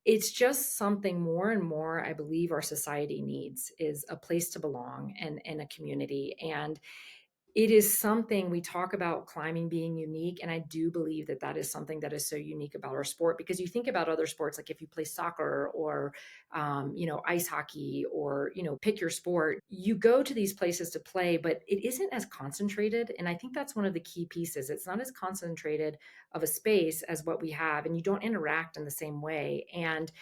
it's just something more and more I believe our society needs is a place to belong and a community. And it is something we talk about climbing being unique, and I do believe that that is something that is so unique about our sport, because you think about other sports, like if you play soccer or, ice hockey, or, pick your sport, you go to these places to play, but it isn't as concentrated. And I think that's one of the key pieces. It's not as concentrated of a space as what we have, and you don't interact in the same way. And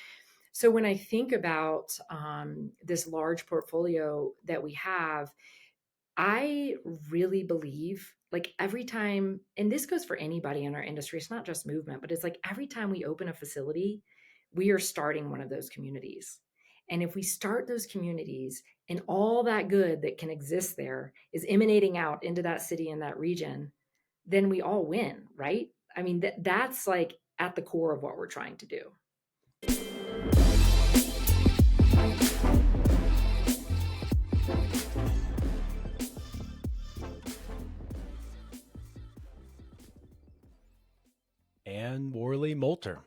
so when I think about this large portfolio that we have, I really believe, like, every time, and this goes for anybody in our industry, it's not just movement, but it's like every time we open a facility, we are starting one of those communities. And if we start those communities and all that good that can exist there is emanating out into that city and that region, then we all win, right? I mean, that's like at the core of what we're trying to do. Anne-Worley Moelter,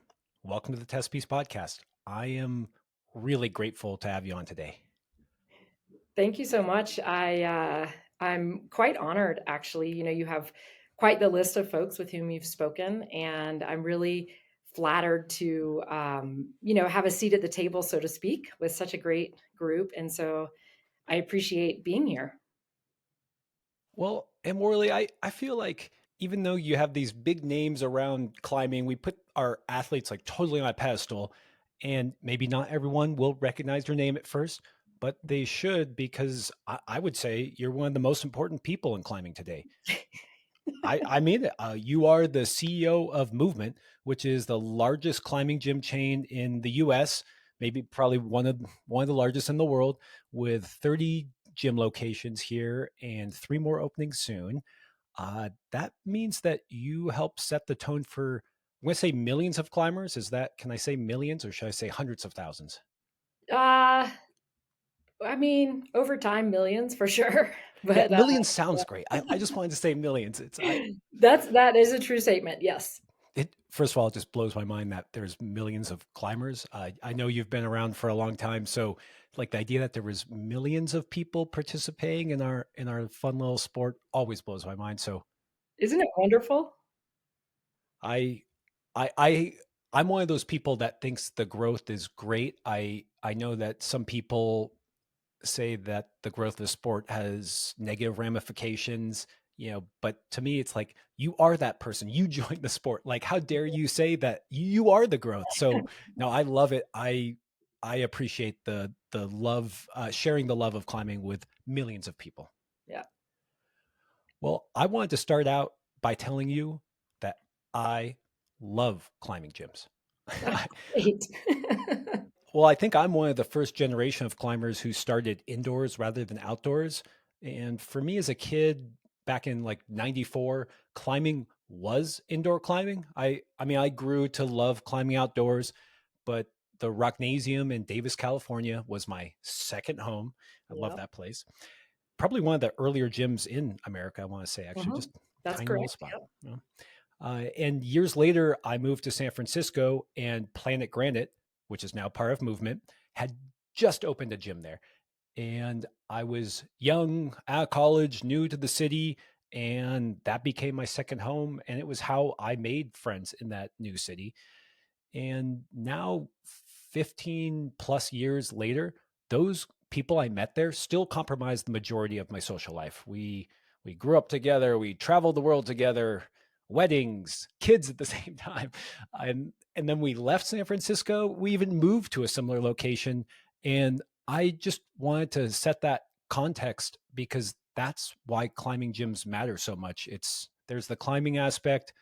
welcome to the Testpiece podcast. I am really grateful to have you on today. Thank you so much. I'm quite honored, actually. You have quite the list of folks with whom you've spoken, and I'm really flattered to have a seat at the table, so to speak, with such a great group. And so I appreciate being here. Well, Anne-Worley, I feel like even though you have these big names around climbing, we put our athletes like totally on a pedestal, and maybe not everyone will recognize your name at first, but they should, because I would say you're one of the most important people in climbing today. I mean it. You are the CEO of Movement, which is the largest climbing gym chain in the U.S., maybe probably one of the largest in the world, with 30 gym locations here and 3 more opening soon. That means that you help set the tone for, I'm going to say millions of climbers. Can I say millions, or should I say hundreds of thousands? Uh, I mean, over time, millions for sure. Yeah, But millions sounds great. I just wanted to say millions. that is a true statement. Yes. It first of all, it just blows my mind that there's millions of climbers. I know you've been around for a long time, so like the idea that there was millions of people participating in our fun little sport always blows my mind. So Isn't it wonderful? I I I I'm one of those people that thinks the growth is great. I know that some people say that the growth of the sport has negative ramifications, but to me it's like you are that person. You joined the sport. Like how dare you say that you are the growth? So no, I love it. I appreciate the love, sharing the love of climbing with millions of people. Yeah. Well, I wanted to start out by telling you that I love climbing gyms. Great. Well, I think I'm one of the first generation of climbers who started indoors rather than outdoors. And for me as a kid back in like 94, climbing was indoor climbing. I mean, I grew to love climbing outdoors, but the Rocknasium in Davis, California was my second home. I love Yep. that place. Probably one of the earlier gyms in America, I want to say, actually, Mhm. just That's tiny little correct. spot. Yep. And years later, I moved to San Francisco, and Planet Granite, which is now part of Movement, had just opened a gym there. And I was young, out of college, new to the city, and that became my second home. And it was how I made friends in that new city. And now, 15 plus years later, those people I met there still comprise the majority of my social life. We grew up together, we traveled the world together, weddings, kids at the same time. And then we left San Francisco. We even moved to a similar location. And I just wanted to set that context because that's why climbing gyms matter so much. There's the climbing aspect,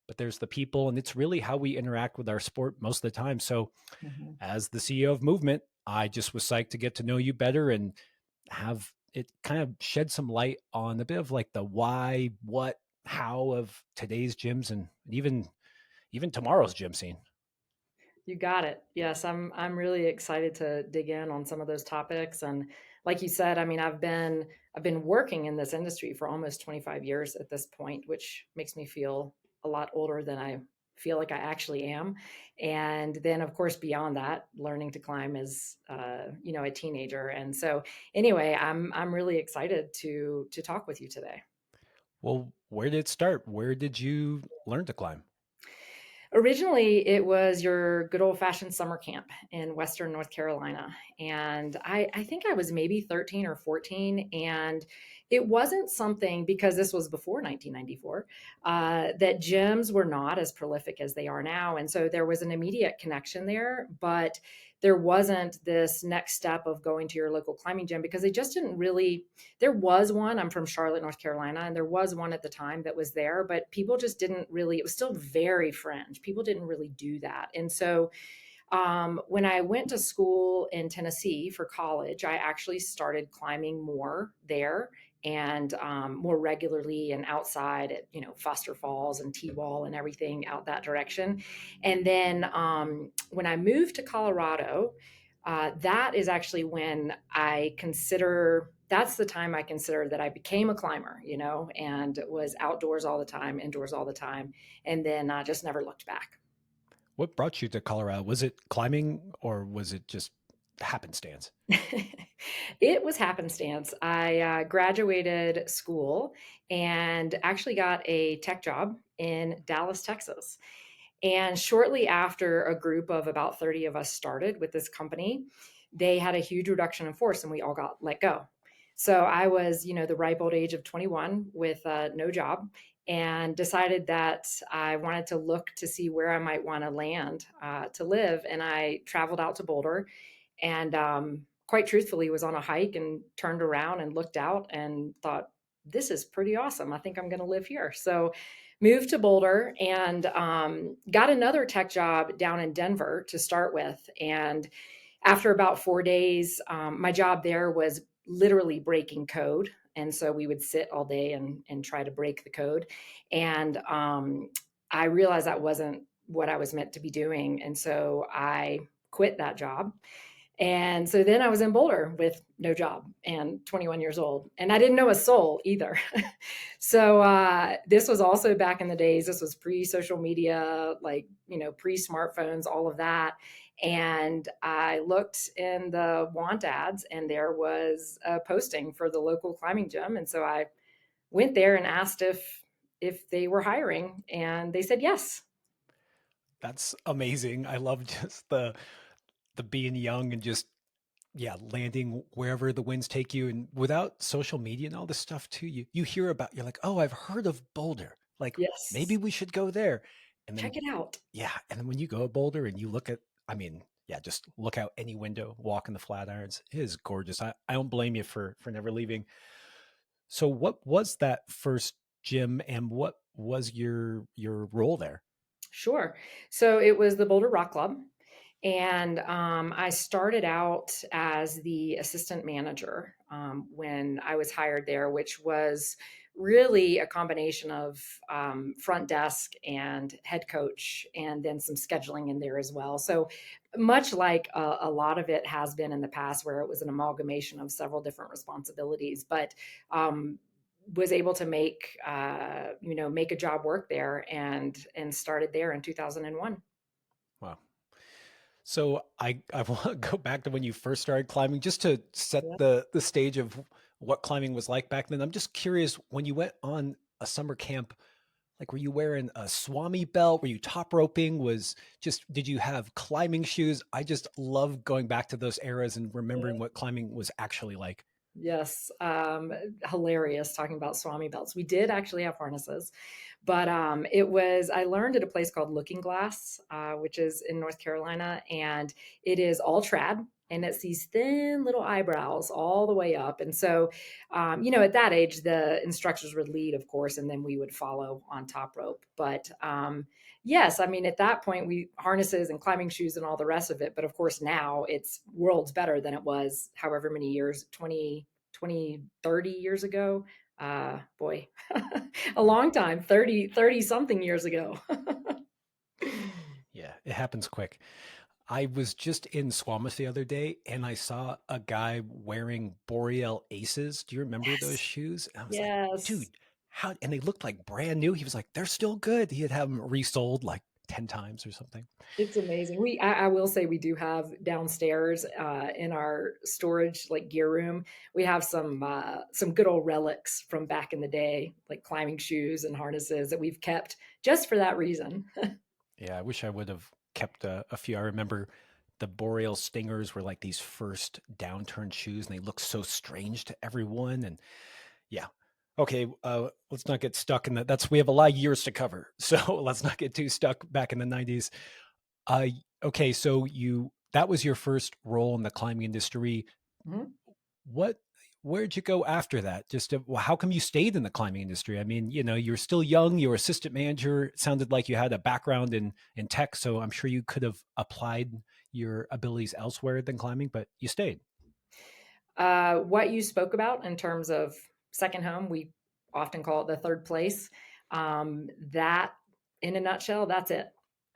but there's the people, and it's really how we interact with our sport most of the time. So Mhm. as the CEO of Movement, I just was psyched to get to know you better and have it kind of shed some light on a bit of like the why, what, how of today's gyms, and even tomorrow's gym scene. You got it. Yes, I'm really excited to dig in on some of those topics. And like you said, I mean, I've been working in this industry for almost 25 years at this point, which makes me feel a lot older than I feel like I actually am. And then, of course, beyond that, learning to climb as a teenager. And so, anyway, I'm really excited to talk with you today. Well, where did it start? Where did you learn to climb? Originally, it was your good old fashioned summer camp in Western North Carolina. And I think I was maybe 13 or 14. And it wasn't something, because this was before 1994, that gyms were not as prolific as they are now. And so there was an immediate connection there. But there wasn't this next step of going to your local climbing gym because they just didn't really. There was one. I'm from Charlotte, North Carolina, and there was one at the time that was there, but people just didn't really. It was still very fringe. People didn't really do that. And so when I went to school in Tennessee for college, I actually started climbing more there and more regularly and outside at Foster Falls and T-Wall and everything out that direction. And then when I moved to Colorado, that is actually when I consider that's the time I consider that I became a climber, and was outdoors all the time, indoors all the time, and then just never looked back. What brought you to Colorado? Was it climbing or was it just happenstance? It was happenstance. I graduated school and actually got a tech job in Dallas, Texas. And shortly after a group of about 30 of us started with this company, they had a huge reduction in force and we all got let go. So I was, the ripe old age of 21 with no job and decided that I wanted to look to see where I might want to land to live. And I traveled out to Boulder and quite truthfully was on a hike and turned around and looked out and thought, this is pretty awesome. I think I'm going to live here. So moved to Boulder and got another tech job down in Denver to start with. And after about 4 days, my job there was literally breaking code. And so we would sit all day and try to break the code. And I realized that wasn't what I was meant to be doing. And so I quit that job and so then I was in Boulder with no job and 21 years old. And I didn't know a soul either. So this was also back in the days, this was pre social media, like, pre smartphones, all of that. And I looked in the want ads and there was a posting for the local climbing gym. And so I went there and asked if they were hiring and they said yes. That's amazing. I love just the being young and just yeah, landing wherever the winds take you. And without social media and all this stuff too, you hear about you're like, oh, I've heard of Boulder. Like maybe Yes. we should go there. And then Check it out. yeah, and then when you go to Boulder and you look at, I mean, yeah, just look out any window, walk in the Flatirons. It is gorgeous. I don't blame you for never leaving. So what was that first gym and what was your role there? Sure. So it was the Boulder Rock Club. And I started out as the assistant manager when I was hired there, which was really a combination of front desk and head coach, and then some scheduling in there as well. So much like a lot of it has been in the past, where it was an amalgamation of several different responsibilities, but was able to make a job work there and started there in 2001. Wow. So I want to go back to when you first started climbing, just to set Yeah. the stage of what climbing was like back then. I'm just curious, when you went on a summer camp, like were you wearing a Swami belt? Were you top roping? Was just did you have climbing shoes? I just love going back to those eras and remembering what climbing was actually like. Yes, hilarious talking about Swami belts. We did actually have harnesses, but I learned at a place called Looking Glass, which is in North Carolina, and it is all trad. And it's these thin little eyebrows all the way up. And so, at that age, the instructors would lead, of course, and then we would follow on top rope. But yes, I mean, at that point, we harnesses and climbing shoes and all the rest of it. But of course, now it's worlds better than it was however many years, 30 years ago. Boy, a Yeah. long time, 30 something years ago. Yeah, it happens quick. I was just in Squamish the other day and I saw a guy wearing Boreal Aces. Do you remember those Yes. shoes? And I was like, Yes. dude, how? And they looked like brand new. He was like, they're still good. He had them resold like 10 times or something. It's amazing. I will say we do have downstairs, in our storage, like, gear room, we have some good old relics from back in the day, like climbing shoes and harnesses that we've kept just for that reason. Yeah, I wish I would have kept a few. I remember the Boreal Stingers were like these first downturned shoes, and they looked so strange to everyone. And yeah, okay, let's not get stuck in that. That's we have a lot of years to cover, so let's not get too stuck back in the '90s. Uh, okay, so you that was your first role in the climbing industry. Mhm. What where'd you go after that? Well, how come you stayed in the climbing industry? I mean, you're still young, you were assistant manager. It sounded like you had a background in tech, so I'm sure you could have applied your abilities elsewhere than climbing, but you stayed. What you spoke about in terms of second home, we often call it the third place. That, in a nutshell, that's it.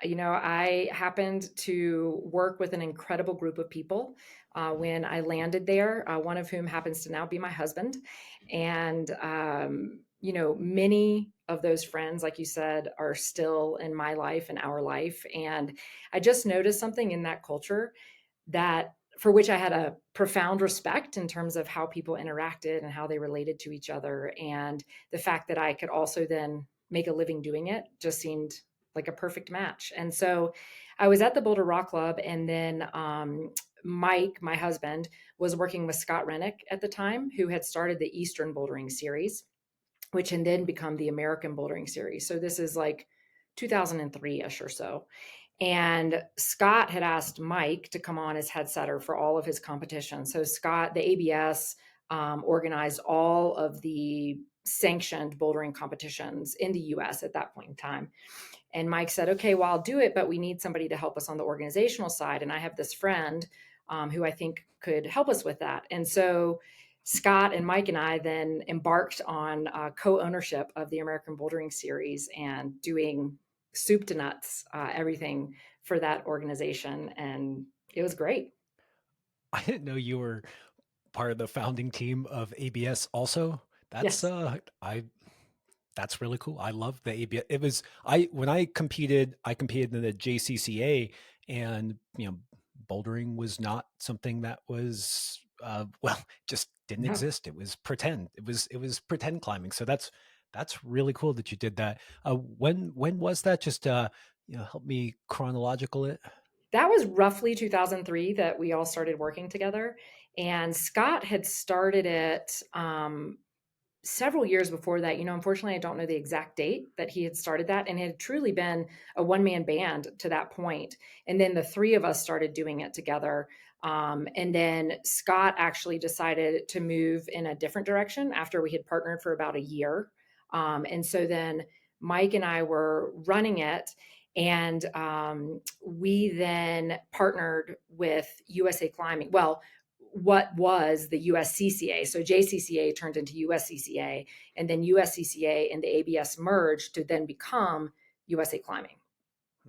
I happened to work with an incredible group of people when I landed there, one of whom happens to now be my husband. And, many of those friends, like you said, are still in my life and our life. And I just noticed something in that culture that for which I had a profound respect in terms of how people interacted and how they related to each other. And the fact that I could also then make a living doing it just seemed like a perfect match. And so I was at the Boulder Rock Club, and then Mike, my husband, was working with Scott Rennick at the time, who had started the Eastern Bouldering Series, which had then become the American Bouldering Series. So this is like 2003-ish or so. And Scott had asked Mike to come on as head setter for all of his competitions. So Scott, the ABS, organized all of the sanctioned bouldering competitions in the US at that point in time. And Mike said, okay, well, I'll do it, but we need somebody to help us on the organizational side. And I have this friend who I think could help us with that. And so Scott and Mike and I then embarked on co-ownership of the American Bouldering Series and doing soup to nuts, everything for that organization. And it was great. I didn't know you were part of the founding team of ABS also. That's Yes. I That's really cool. I love the ABS. It was I when I competed in the JCCA, and bouldering was not something that was well, just didn't No. exist. It was pretend. It was pretend climbing. So that's really cool that you did that. When was that? Just help me chronological it. That was roughly 2003 that we all started working together. And Scott had started it several years before that. Unfortunately, I don't know the exact date that he had started that, and it had truly been a one-man band to that point. And then the three of us started doing it together. And then Scott actually decided to move in a different direction after we had partnered for about a year. And so then Mike and I were running it, and we then partnered with USA Climbing. Well, what was the USCCA. So JCCA turned into USCCA, and then USCCA and the ABS merged to then become USA Climbing.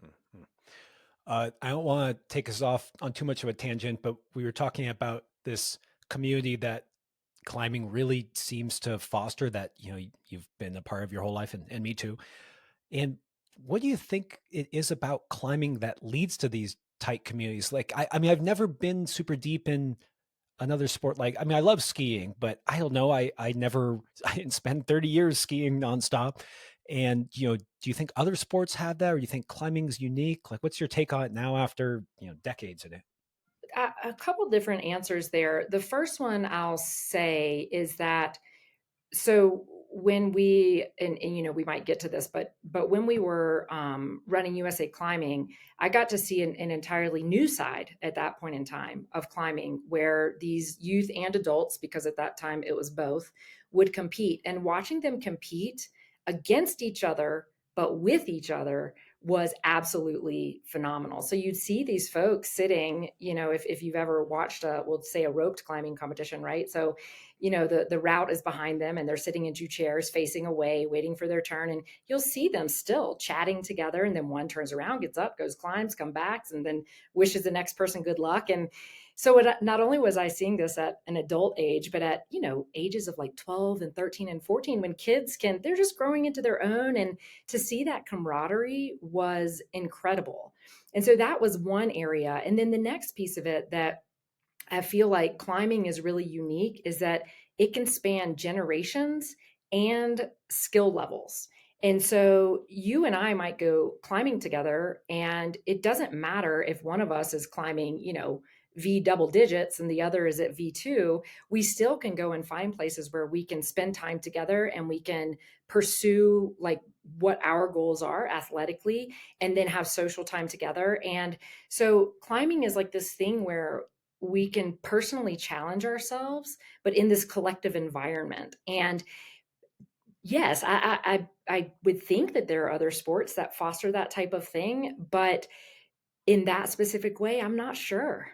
Mhm. I don't want to take us off on too much of a tangent, but we were talking about this community that climbing really seems to foster that you've been a part of your whole life, and me too. And what do you think it is about climbing that leads to these tight communities? Like, I mean, I've never been super deep in another sport. Like, I mean, I love skiing, but I don't know. I never, I didn't spend 30 years skiing nonstop. And, do you think other sports have that, or do you think climbing's unique? Like, what's your take on it now after, decades in it? A couple different answers there. The first one I'll say is that, so when we we might get to this, but when we were running USA Climbing, I got to see an entirely new side at that point in time of climbing, where these youth and adults, because at that time it was both, would compete. And watching them compete against each other but with each other was absolutely phenomenal. So you'd see these folks sitting, if you've ever watched we'll say a roped climbing competition, right? So the route is behind them, and they're sitting in two chairs facing away waiting for their turn, and you'll see them still chatting together, and then one turns around, gets up, goes, climbs, come back, and then wishes the next person good luck. And So not only was I seeing this at an adult age, but at, ages of like 12 and 13 and 14, when kids they're just growing into their own. And to see that camaraderie was incredible. And so that was one area. And then the next piece of it that I feel like climbing is really unique is that it can span generations and skill levels. And so you and I might go climbing together, and it doesn't matter if one of us is climbing, V double digits and the other is at V2. We still can go and find places where we can spend time together and we can pursue like what our goals are athletically and then have social time together. And so climbing is like this thing where we can personally challenge ourselves, but in this collective environment. And yes, I would think that there are other sports that foster that type of thing, but in that specific way, I'm not sure.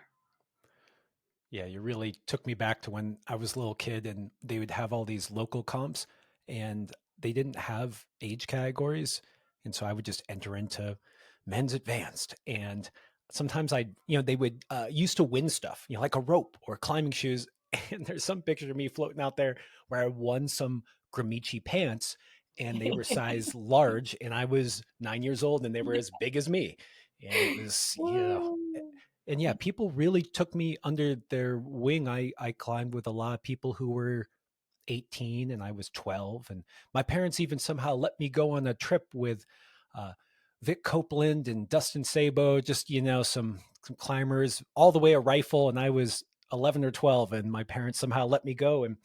Yeah, you really took me back to when I was a little kid and they would have all these local comps and they didn't have age categories. And so I would just enter into men's advanced. And sometimes they would used to win stuff, like a rope or climbing shoes. And there's some picture of me floating out there where I won some Gramici pants and they were size large and I was 9 years old and they were as big as me. And it was, Whoa. and yeah, people really took me under their wing. I climbed with a lot of people who were 18 and I was 12. And my parents even somehow let me go on a trip with uh, Vic Copeland and Dustin Sabo, just, some climbers, all the way a rifle. And I was 11 or 12 and my parents somehow let me go. And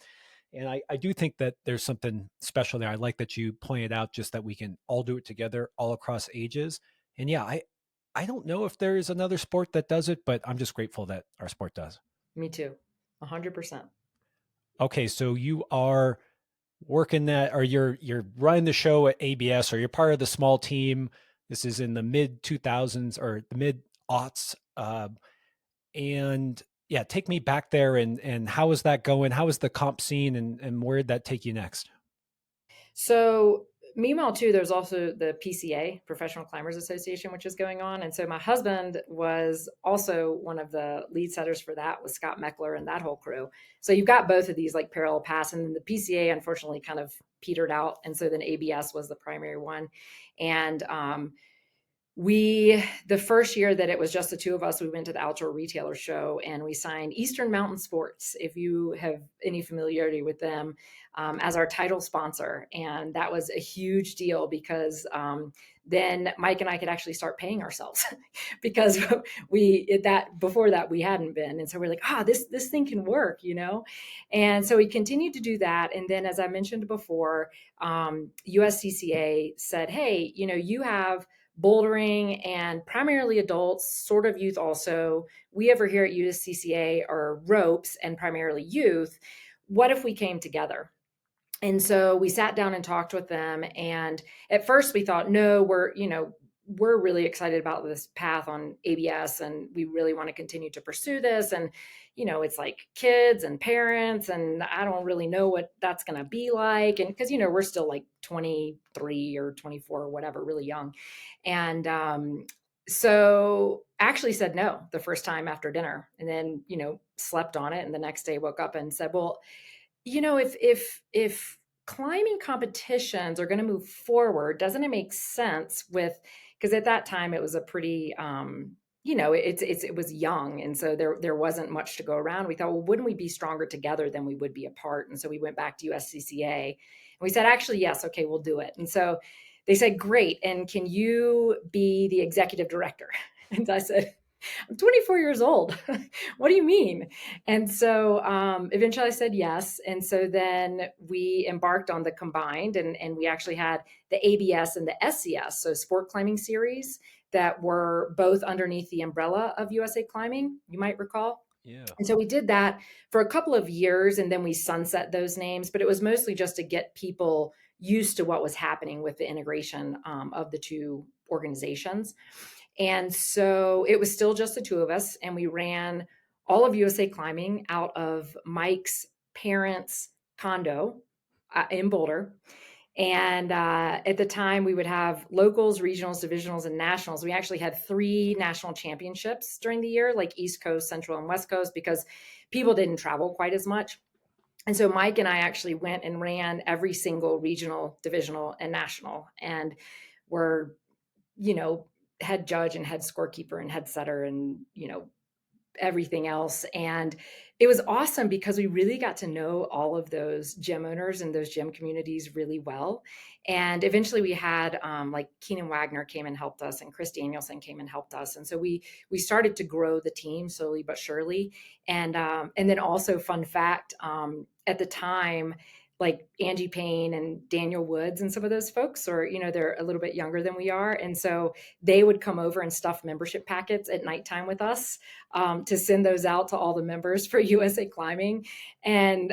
I do think that there's something special there. I like that you pointed out just that we can all do it together all across ages. And yeah, I don't know if there is another sport that does it, but I'm just grateful that our sport does. Me too. 100%. Okay, so you are working that, or you're running the show at ABS, or you're part of the small team. This is in the mid 2000s or the mid aughts, and yeah, take me back there and how is that going? How is the comp scene, and where did that take you next? So, meanwhile, too, there's also the PCA, Professional Climbers Association, which is going on. And so, my husband was also one of the lead setters for that with Scott Meckler and that whole crew. So, you've got both of these like parallel paths. And then the PCA, unfortunately, kind of petered out. And so, then ABS was the primary one. And the first year that it was just the two of us, we went to the outdoor retailer show and we signed Eastern Mountain Sports, if you have any familiarity with them, as our title sponsor. And that was a huge deal because then Mike and I could actually start paying ourselves because before that we hadn't been. And so we're like, this thing can work. And so we continued to do that. And then, as I mentioned before, USCCA said, hey, you have bouldering and primarily adults, sort of youth also. We over here at USCCA are ropes and primarily youth. What if we came together? And so we sat down and talked with them. And at first we thought, no, we're really excited about this path on ABS and we really want to continue to pursue this. And, it's like kids and parents, and I don't really know what that's going to be like. And because, we're still like 23 or 24 or whatever, really young. And so actually said no the first time after dinner and then, slept on it. And the next day woke up and said, well, if climbing competitions are going to move forward, doesn't it make sense because at that time it was a pretty it was young, and so there wasn't much to go around. We thought, well, wouldn't we be stronger together than we would be apart? And so we went back to USCCA and we said, actually, yes, okay, we'll do it. And so they said, great, and can you be the executive director? And I said, I'm 24 years old. What do you mean? And so eventually I said yes. And so then we embarked on the combined, and we actually had the ABS and the SCS, so sport climbing series, that were both underneath the umbrella of USA Climbing, you might recall. Yeah. And so we did that for a couple of years, and then we sunset those names, but it was mostly just to get people used to what was happening with the integration of the two organizations. And so it was still just the two of us, and we ran all of USA Climbing out of Mike's parents' condo in Boulder. And at the time, we would have locals, regionals, divisionals, and nationals. We actually had 3 national championships during the year, like East Coast, Central, and West Coast, because people didn't travel quite as much. And so Mike and I actually went and ran every single regional, divisional, and national, and were, you know, head judge and head scorekeeper and head setter and, everything else. And it was awesome because we really got to know all of those gym owners and those gym communities really well. And eventually we had like Keenan Wagner came and helped us, and Chris Danielson came and helped us. And so we started to grow the team slowly but surely. And then also, fun fact, at the time, like Angie Payne and Daniel Woods and some of those folks, or they're a little bit younger than we are, and so they would come over and stuff membership packets at nighttime with us, to send those out to all the members for USA Climbing. And,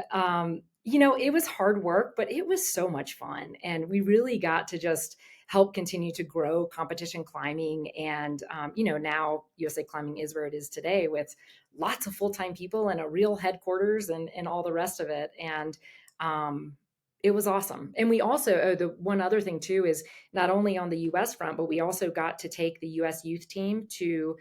it was hard work, but it was so much fun. And we really got to just help continue to grow competition climbing. And, now USA Climbing is where it is today, with lots of full time people and a real headquarters and all the rest of it. And, it was awesome. And we also, the one other thing too is, not only on the US front, but we also got to take the US youth team to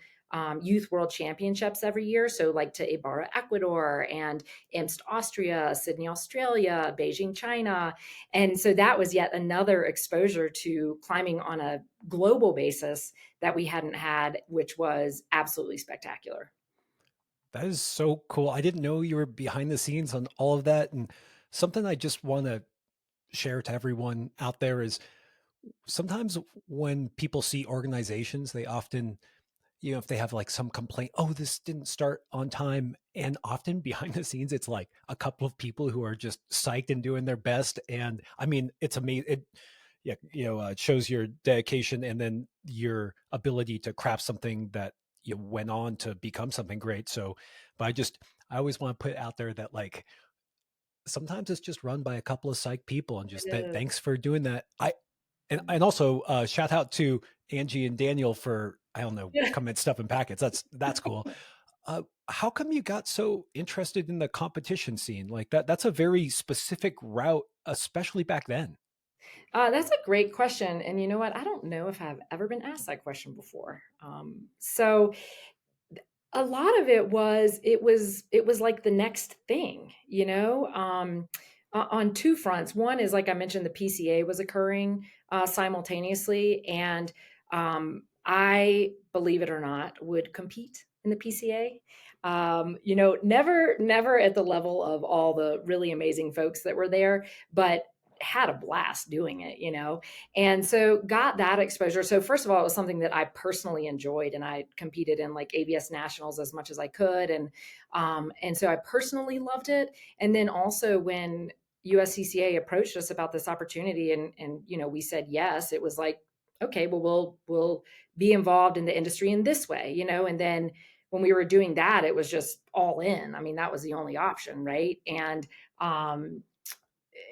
youth world championships every year. So, like, to Ibarra, Ecuador, and Imst, Austria, Sydney, Australia, Beijing, China. And so that was yet another exposure to climbing on a global basis that we hadn't had, which was absolutely spectacular. That is so cool. I didn't know you were behind the scenes on all of that. And something I just want to share to everyone out there is sometimes when people see organizations, they often, if they have like some complaint, oh, this didn't start on time. And often behind the scenes, it's like a couple of people who are just psyched and doing their best. And I mean, it's amazing. Yeah, it shows your dedication and then your ability to craft something that you went on to become something great. So, but I always want to put out there that like sometimes it's just run by a couple of psych people and just that. It Thanks for doing that. And also shout out to Angie and Daniel for, I don't know, is. coming stuff in packets. That's cool. How come you got so interested in the competition scene like that? That's a very specific route, especially back then. That's a great question. And you know what? I don't know if I've ever been asked that question before. So a lot of it was like the next thing, on two fronts. One is, like I mentioned, the PCA was occurring simultaneously, and I, believe it or not, would compete in the PCA. Never at the level of all the really amazing folks that were there, but had a blast doing it. And so got that exposure. So first of all, it was something that I personally enjoyed, and I competed in like ABS nationals as much as I could, and so I personally loved it. And then also, when USCCA approached us about this opportunity, and we said yes, it was like, okay, well, we'll be involved in the industry in this way. And then when we were doing that, it was just all in. I mean, that was the only option, right?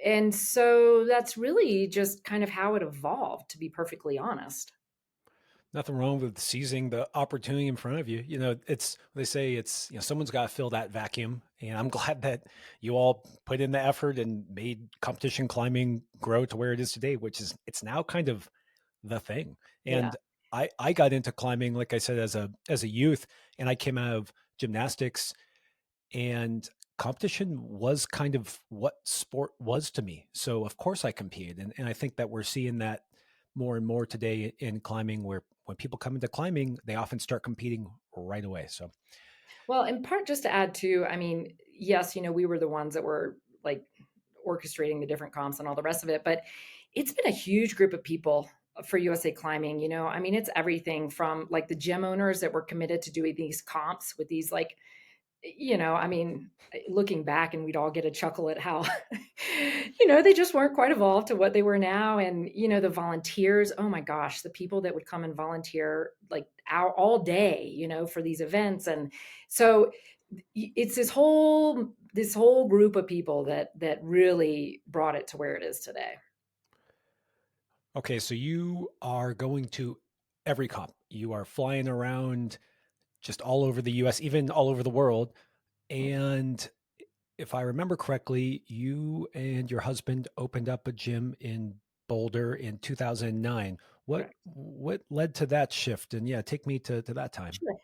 And so that's really just kind of how it evolved, to be perfectly honest. Nothing wrong with seizing the opportunity in front of you. It's, they say it's, someone's got to fill that vacuum. And I'm glad that you all put in the effort and made competition climbing grow to where it is today, which is, it's now kind of the thing. Yeah. And I got into climbing, like I said, as a youth, and I came out of gymnastics, and competition was kind of what sport was to me. So of course I competed. And I think that we're seeing that more and more today in climbing, where when people come into climbing, they often start competing right away. So Well, in part, just to add to, I mean, yes, we were the ones that were like orchestrating the different comps and all the rest of it, but it's been a huge group of people for USA Climbing. I mean, it's everything from like the gym owners that were committed to doing these comps with these, like, I mean, looking back, and we'd all get a chuckle at how, they just weren't quite evolved to what they were now. And, the volunteers, oh my gosh, the people that would come and volunteer like all day, for these events. And so it's this whole group of people that really brought it to where it is today. okay, so you are going to every comp. You are flying around just all over the US, even all over the world. And if I remember correctly, you and your husband opened up a gym in Boulder in 2009. Correct. What led to that shift? And yeah, take me to that time. Sure.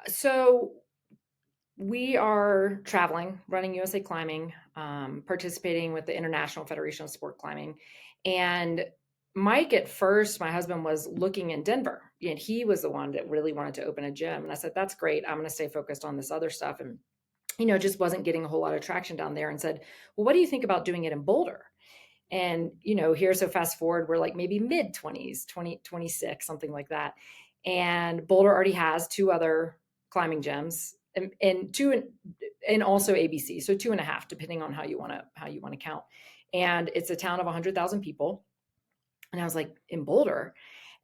So we are traveling, running USA Climbing, participating with the International Federation of Sport Climbing. And Mike, at first, my husband was looking in Denver, and he was the one that really wanted to open a gym. And I said, "That's great. I'm going to stay focused on this other stuff." And just wasn't getting a whole lot of traction down there. And said, "Well, what do you think about doing it in Boulder?" And here, so fast forward, we're like maybe mid 20s, 2026, something like that. And Boulder already has two other climbing gyms, and two, and also ABC, so two and a half, depending on how you want to count. And it's a town of 100,000 people. And I was like, in Boulder?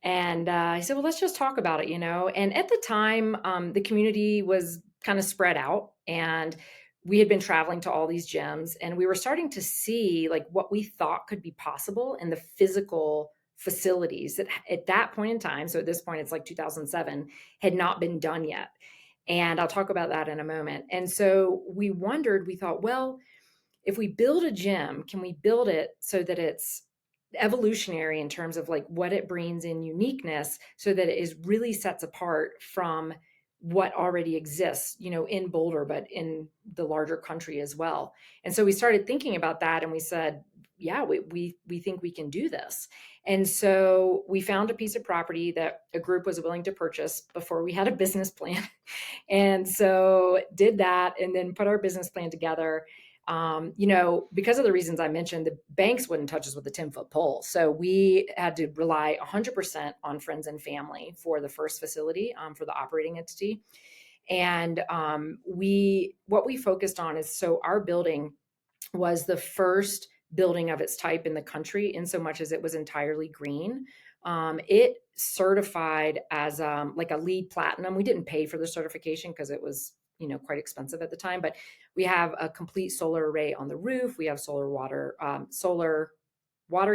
And he said, well, let's just talk about it. And at the time, the community was kind of spread out, and we had been traveling to all these gyms, and we were starting to see like what we thought could be possible in the physical facilities that at that point in time, so at this point it's like 2007, had not been done yet. And I'll talk about that in a moment. And so we thought, well, if we build a gym, can we build it so that it's evolutionary in terms of like what it brings in uniqueness, so that it is really sets apart from what already exists, in Boulder, but in the larger country as well. And so we started thinking about that, and we said, yeah, we think we can do this. And so we found a piece of property that a group was willing to purchase before we had a business plan. And so did that, and then put our business plan together. Because of the reasons I mentioned, the banks wouldn't touch us with a 10-foot pole. So we had to rely 100% on friends and family for the first facility, for the operating entity. And what we focused on is, so our building was the first building of its type in the country, in so much as it was entirely green. It certified as like a LEED platinum. We didn't pay for the certification because it was quite expensive at the time, but we have a complete solar array on the roof. We have solar water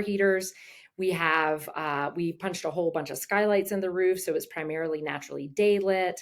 heaters. We punched a whole bunch of skylights in the roof, so it's primarily naturally daylit.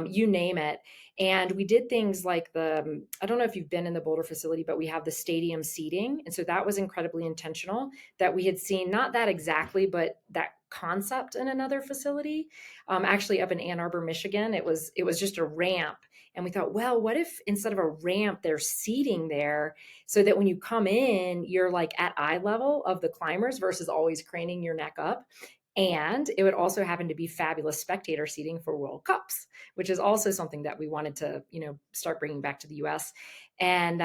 You name it. And we did things like I don't know if you've been in the Boulder facility, but we have the stadium seating. And so that was incredibly intentional, that we had seen not that exactly, but that concept in another facility, actually up in Ann Arbor, Michigan. It was just a ramp. And we thought, well, what if instead of a ramp, there's seating there, so that when you come in, you're like at eye level of the climbers versus always craning your neck up. And it would also happen to be fabulous spectator seating for World Cups, which is also something that we wanted to, start bringing back to the U.S. And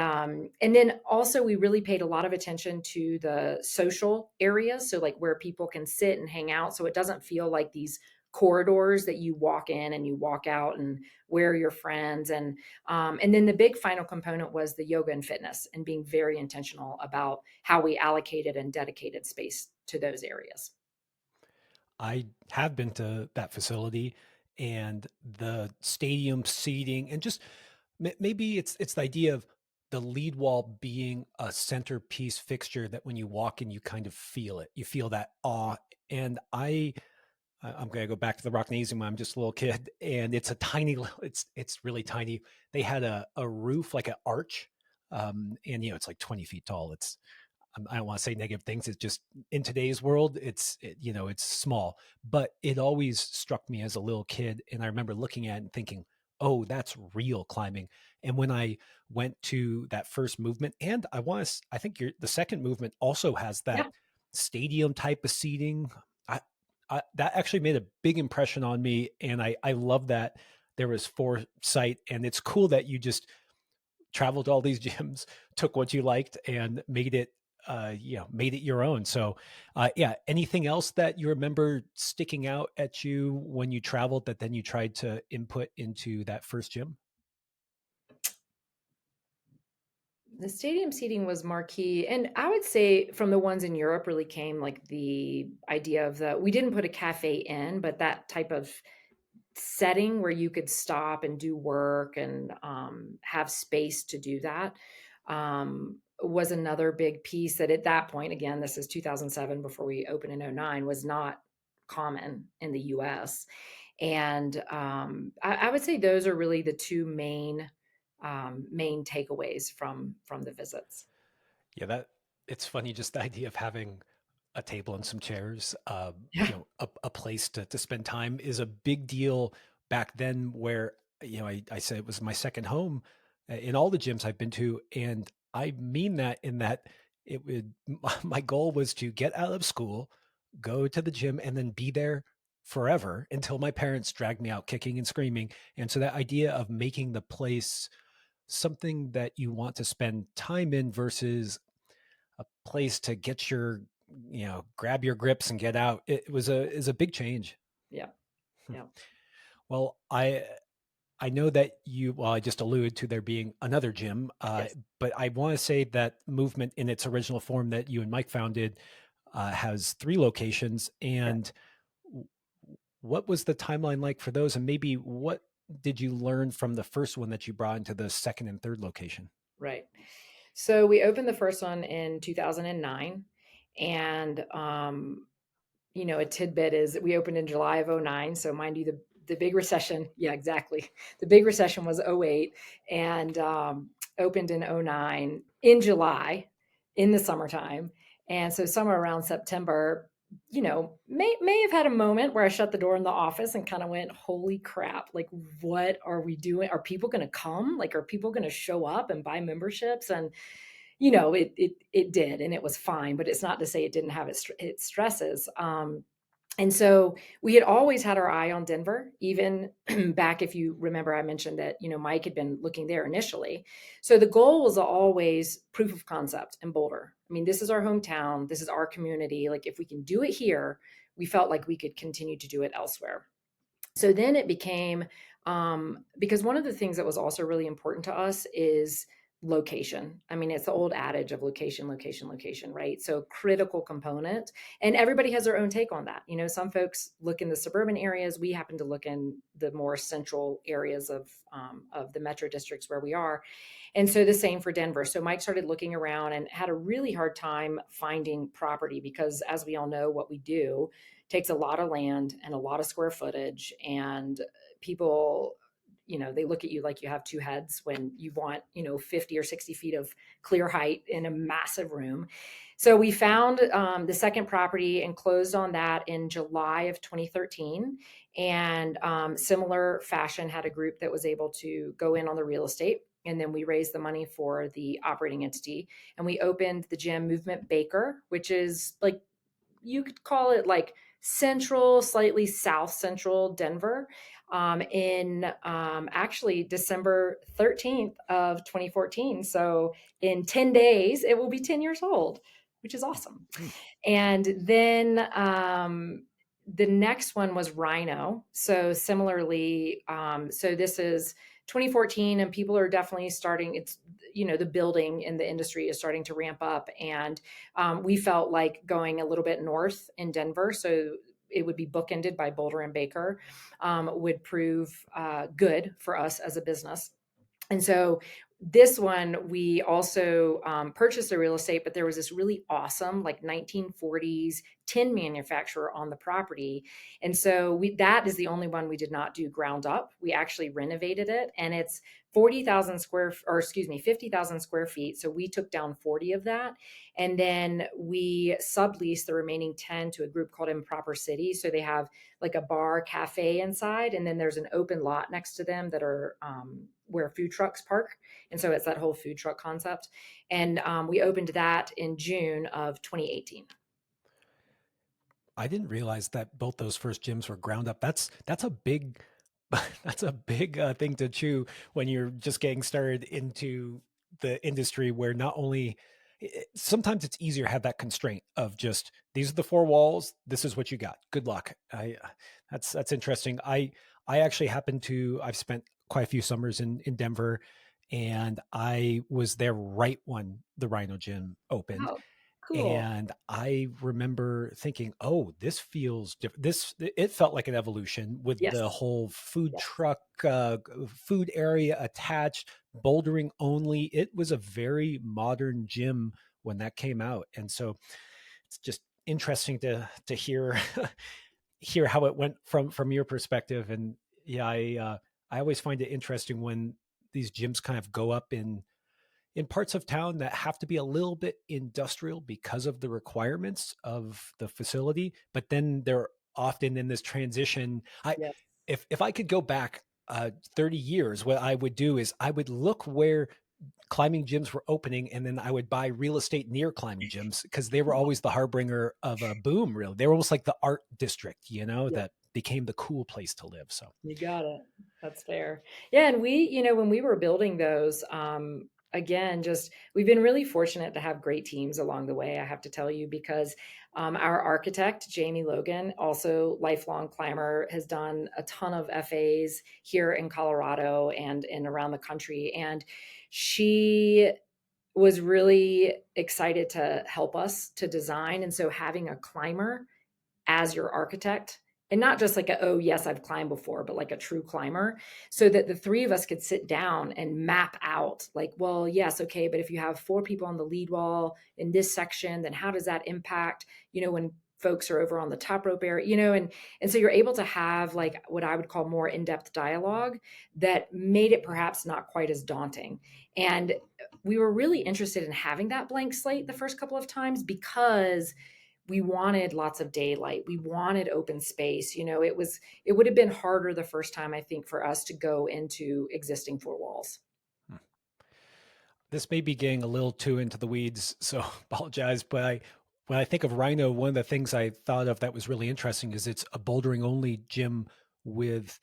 then also we really paid a lot of attention to the social areas, so like where people can sit and hang out, so it doesn't feel like these corridors that you walk in and you walk out and where are your friends. And then the big final component was the yoga and fitness, and being very intentional about how we allocated and dedicated space to those areas. I have been to that facility, and the stadium seating, and just maybe it's the idea of the lead wall being a centerpiece fixture that when you walk in, you kind of feel it. You feel that awe. And I'm going to go back to the Rocknasium when I'm just a little kid, and it's a tiny, it's really tiny. They had a roof, like an arch, and it's like 20 feet tall. I don't want to say negative things. It's just, in today's world, it's small, but it always struck me as a little kid. And I remember looking at it and thinking, oh, that's real climbing. And when I went to that first movement, and I think the second movement also has that Yeah. stadium type of seating. I, that actually made a big impression on me. And I love that there was foresight, and it's cool that you just traveled to all these gyms, took what you liked, and made it your own. So, yeah. Anything else that you remember sticking out at you when you traveled that then you tried to input into that first gym? The stadium seating was marquee. And I would say from the ones in Europe really came like the idea of we didn't put a cafe in, but that type of setting where you could stop and do work and have space to do that, was another big piece that at that point, again, this is 2007, before we opened in '09, was not common in the US. And I would say those are really the two main main takeaways from the visits. Yeah, that it's funny just the idea of having a table and some chairs, Yeah, a place to spend time is a big deal back then where, I said it was my second home in all the gyms I've been to. And I mean that in that it would, my goal was to get out of school, go to the gym, and then be there forever until my parents dragged me out kicking and screaming. And so that idea of making the place something that you want to spend time in versus a place to get your, grab your grips and get out. It was a big change. yeah, yeah. Well, I know that well, I just alluded to there being another gym, Yes, but I want to say that movement in its original form that you and Mike founded has 3 locations. yeah, And what was the timeline like for those? And maybe what did you learn from the first one that you brought into the second and third location? right. So we opened the first one in 2009, and a tidbit is that we opened in July of '09. So mind you, the big recession, yeah, exactly. The big recession was '08, and opened in '09 in July in the summertime. And so somewhere around September, may have had a moment where I shut the door in the office and kind of went, holy crap, like what are we doing? Are people going to come? Like, are people going to show up and buy memberships? And it did, and it was fine, but it's not to say it didn't have its stresses. And so we had always had our eye on Denver, even back, if you remember, I mentioned that, Mike had been looking there initially. So the goal was always proof of concept in Boulder. I mean, this is our hometown, this is our community. Like, if we can do it here, we felt like we could continue to do it elsewhere. So then it became, because one of the things that was also really important to us is location. I mean, it's the old adage of location, location, location, right? So critical component, and everybody has their own take on that. Some folks look in the suburban areas. We happen to look in the more central areas of the metro districts where we are. And so the same for Denver. So Mike started looking around and had a really hard time finding property because, as we all know, what we do takes a lot of land and a lot of square footage. And people, they look at you like you have two heads when you want, 50 or 60 feet of clear height in a massive room. So we found the second property and closed on that in July of 2013. And similar fashion, had a group that was able to go in on the real estate. And then we raised the money for the operating entity. And we opened the gym Movement Baker, which is like, you could call it like central, slightly south central Denver, in actually December 13th of 2014. So in 10 days, it will be 10 years old, which is awesome. Hmm. And then the next one was RiNo. So similarly, so this is 2014, and people are definitely starting. It's, the building in the industry is starting to ramp up, and we felt like going a little bit north in Denver, so it would be bookended by Boulder and Baker, would prove good for us as a business. And so this one, we also purchased the real estate, but there was this really awesome, like 1940s tin manufacturer on the property. And so that is the only one we did not do ground up. We actually renovated it, and it's 50,000 square feet. So we took down 40 of that. And then we subleased the remaining 10 to a group called Improper City. So they have like a bar cafe inside, and then there's an open lot next to them that are where food trucks park. And so it's that whole food truck concept. And we opened that in June of 2018. I didn't realize that both those first gyms were ground up. That's a big that's a big thing to chew when you're just getting started into the industry. Where not only sometimes it's easier to have that constraint of just these are the 4 walls. This is what you got. Good luck. That's interesting. I actually happen to I've spent quite a few summers in Denver, and I was there right when the RiNo gym opened. Oh, cool. And I remember thinking, "Oh, this feels different." It felt like an evolution with the Yes. whole food Yeah. truck, food area attached, bouldering only. It was a very modern gym when that came out, and so it's just interesting to hear hear how it went from your perspective. And yeah, I always find it interesting when these gyms kind of go up in parts of town that have to be a little bit industrial because of the requirements of the facility, but then they're often in this transition. I Yes. if I could go back 30 years, what I would do is I would look where climbing gyms were opening, and then I would buy real estate near climbing gyms because they were always the harbinger of a boom. Really, they were almost like the art district, Yeah. that became the cool place to live. So You got it. That's fair. Yeah, and when we were building those, again, just we've been really fortunate to have great teams along the way, I have to tell you, because our architect, Jamie Logan, also lifelong climber, has done a ton of FAs here in Colorado and around the country. And she was really excited to help us to design. And so having a climber as your architect, and not just like a, oh yes, I've climbed before, but like a true climber, so that the three of us could sit down and map out like, well, yes, okay, but if you have four people on the lead wall in this section, then how does that impact, when folks are over on the top rope area, and so you're able to have like what I would call more in-depth dialogue that made it perhaps not quite as daunting. And we were really interested in having that blank slate the first couple of times because we wanted lots of daylight. We wanted open space. It would have been harder the first time, I think, for us to go into existing four walls. this may be getting a little too into the weeds, so apologize. But when I think of RiNo, one of the things I thought of that was really interesting is it's a bouldering only gym with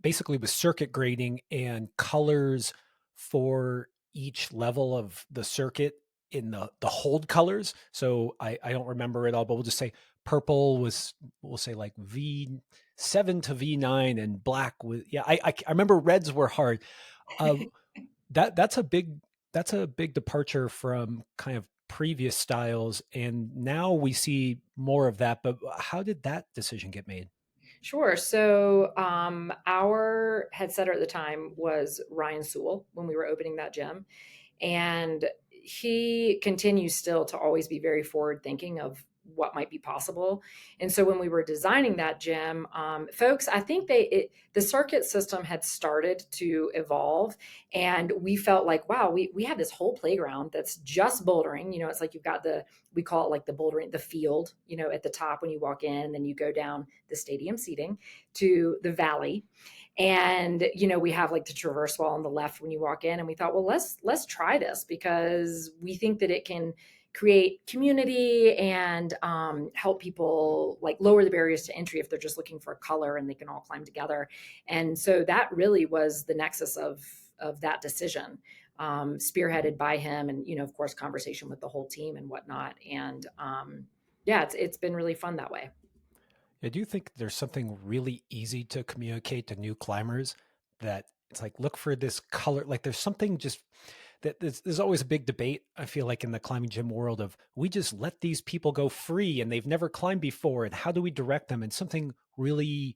basically with circuit grading and colors for each level of the circuit in the hold colors. So I don't remember it all, but we'll just say purple was, we'll say like V7 to V9, and black was, yeah, I remember reds were hard. Uh, that's a big departure from kind of previous styles, and now we see more of that. But how did that decision get made? Sure. So our head setter at the time was Ryan Sewell when we were opening that gym. And he continues still to always be very forward thinking of what might be possible. And so when we were designing that gym, folks, I think the circuit system had started to evolve, and we felt like, wow, we have this whole playground that's just bouldering. It's like you've got we call it like the bouldering, the field, at the top when you walk in, and then you go down the stadium seating to the valley. And we have like the traverse wall on the left when you walk in, and we thought, well, let's try this because we think that it can create community and help people like lower the barriers to entry if they're just looking for a color and they can all climb together. And so that really was the nexus of that decision, spearheaded by him, and of course conversation with the whole team and whatnot. And yeah, it's been really fun that way. I do think there's something really easy to communicate to new climbers, that it's like, look for this color. Like there's something just that there's always a big debate, I feel like, in the climbing gym world of, we just let these people go free and they've never climbed before. And how do we direct them? And something really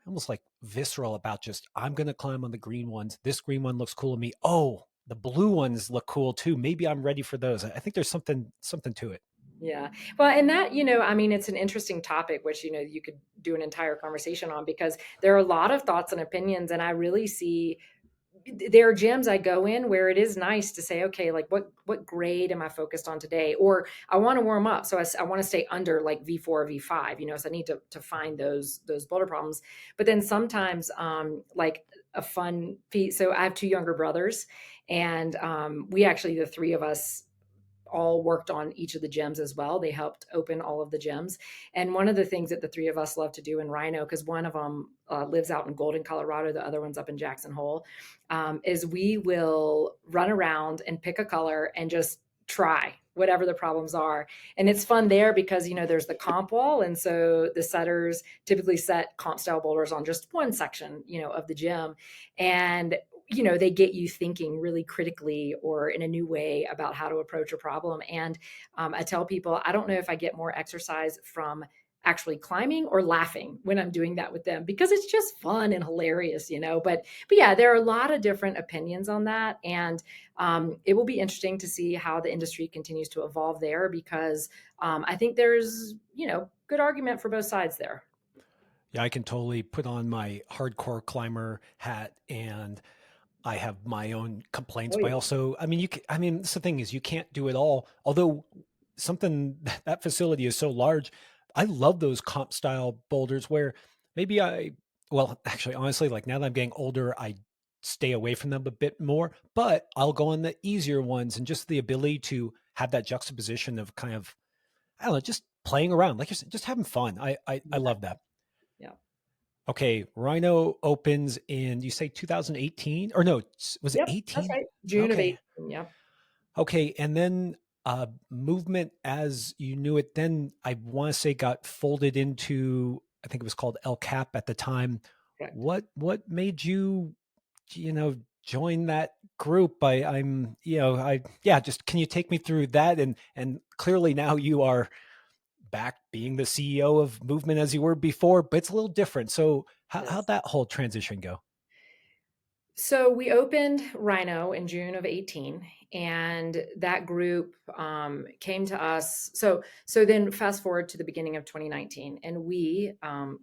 almost like visceral about just, I'm going to climb on the green ones. This green one looks cool to me. Oh, the blue ones look cool too. Maybe I'm ready for those. I think there's something to it. Yeah. Well, and that, I mean, it's an interesting topic, which, you could do an entire conversation on, because there are a lot of thoughts and opinions. And I really see there are gyms I go in where it is nice to say, okay, like what grade am I focused on today? Or I want to warm up. So I want to stay under like V4 or V5, so I need to find those boulder problems. But then sometimes like a fun feat. So I have two younger brothers, and we actually, the three of us, all worked on each of the gyms as well. They helped open all of the gyms. And one of the things that the three of us love to do in RiNo, because one of them lives out in Golden, Colorado, the other one's up in Jackson Hole, is we will run around and pick a color and just try whatever the problems are. And it's fun there because, there's the comp wall. And so the setters typically set comp style boulders on just one section, of the gym. And they get you thinking really critically or in a new way about how to approach a problem. And I tell people, I don't know if I get more exercise from actually climbing or laughing when I'm doing that with them, because it's just fun and hilarious, but yeah, there are a lot of different opinions on that. And it will be interesting to see how the industry continues to evolve there, because I think there's, good argument for both sides there. Yeah, I can totally put on my hardcore climber hat and I have my own complaints, Oh but I yeah. also, I mean, I mean, that's the thing is you can't do it all. Although something that facility is so large, I love those comp style boulders where maybe well, actually, honestly, like now that I'm getting older, I stay away from them a bit more, but I'll go on the easier ones and just the ability to have that juxtaposition of kind of, I don't know, just playing around, like you're saying, just having fun. I Yeah. love that. Yeah. Okay, RiNo opens in you say 2018 or no, was it Yep. That's 18? right. June of Okay. 18. Yep. Okay, and then movement as you knew it then I want to say got folded into I think it was called El Cap at the time. Correct. What made you join that group? I'm I yeah, just can you take me through that and clearly now you are back being the CEO of Movement as you were before, but it's a little different. So how'd Yes. that whole transition go? So we opened RiNo in June of 18, and that group came to us. So then fast forward to the beginning of 2019, and we,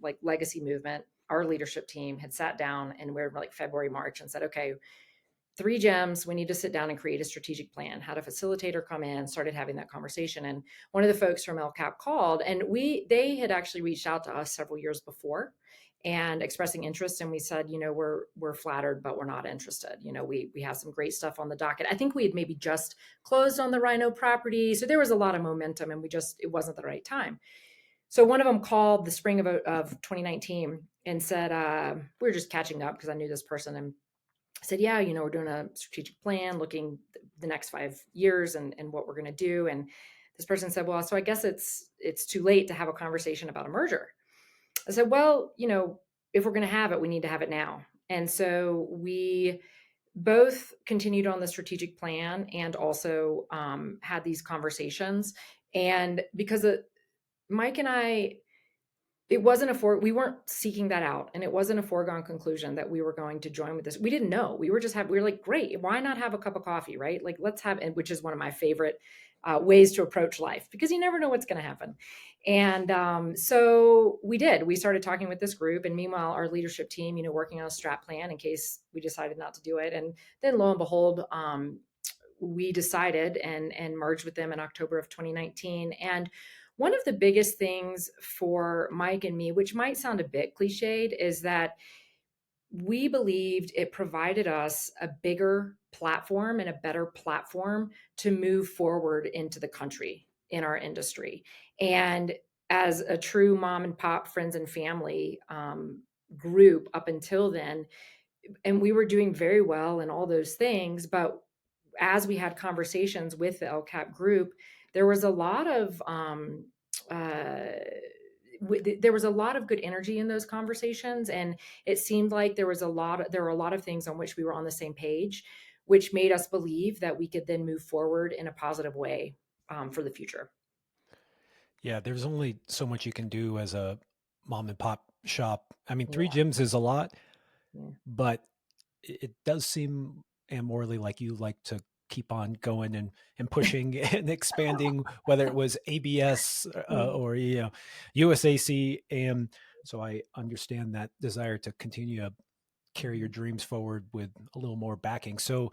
like Legacy Movement, our leadership team had sat down and we're like February, March, and said, okay, three gems. We need to sit down and create a strategic plan. Had a facilitator come in, started having that conversation. And one of the folks from LCAP called, and they had actually reached out to us several years before and expressing interest. And we said, we're flattered, but we're not interested. We have some great stuff on the docket. I think we had maybe just closed on the RiNo property. So there was a lot of momentum and it wasn't the right time. So one of them called the spring of 2019 and said, we were just catching up because I knew this person, and I said, yeah, we're doing a strategic plan, looking the next 5 years and what we're going to do. And this person said, well, so I guess it's too late to have a conversation about a merger. I said, well, if we're going to have it, we need to have it now. And so we both continued on the strategic plan and also had these conversations. And because Mike and I, it wasn't we weren't seeking that out, and it wasn't a foregone conclusion that we were going to join with this. We didn't know. We were like, great, why not have a cup of coffee, right? Like, let's have, and which is one of my favorite ways to approach life, because you never know what's going to happen. And so we started talking with this group, and meanwhile our leadership team, working on a strat plan in case we decided not to do it. And then lo and behold, we decided and merged with them in October of 2019. And one of the biggest things for Mike and me, which might sound a bit cliched, is that we believed it provided us a bigger platform and a better platform to move forward into the country in our industry. And as a true mom and pop friends and family group up until then, and we were doing very well and all those things, but as we had conversations with the LCAP group, there was a lot of uh, there was a lot of good energy in those conversations, and it seemed like there were a lot of things on which we were on the same page, which made us believe that we could then move forward in a positive way for the future. Yeah, there's only so much you can do as a mom and pop shop. I mean, three Yeah, gyms is a lot, yeah. but it does seem, and Morley, like you like to keep on going and pushing and expanding, whether it was ABS or USAC. And so I understand that desire to continue to carry your dreams forward with a little more backing. So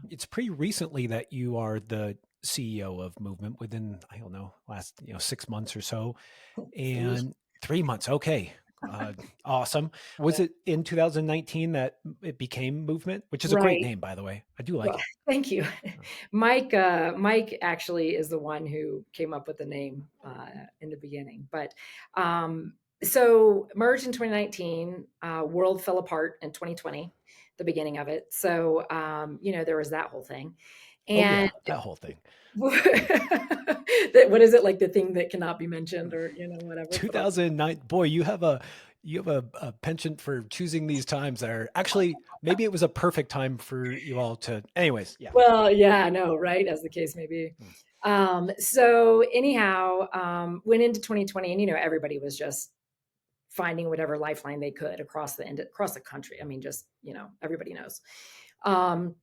it's pretty recently that you are the CEO of Movement within, I don't know, last 6 months or so, Three. and 3 months. Okay. Uh, awesome. Was Yeah. it in 2019 that it became Movement, which is a great Right. name, by the way? I do like Well, it. thank you. Oh, Mike actually is the one who came up with the name in the beginning. But so merged in 2019, world fell apart in 2020, the beginning of it. So there was that whole thing. oh And yeah, that whole thing. what is it, like the thing that cannot be mentioned, or whatever. But 2009. Boy, you have a penchant for choosing these times that are actually maybe it was a perfect time for you all to. Anyways, yeah. well, yeah, I know, right? As the case may be. Mm. So anyhow, went into 2020, and everybody was just finding whatever lifeline they could across the country. I mean, just everybody knows. Um,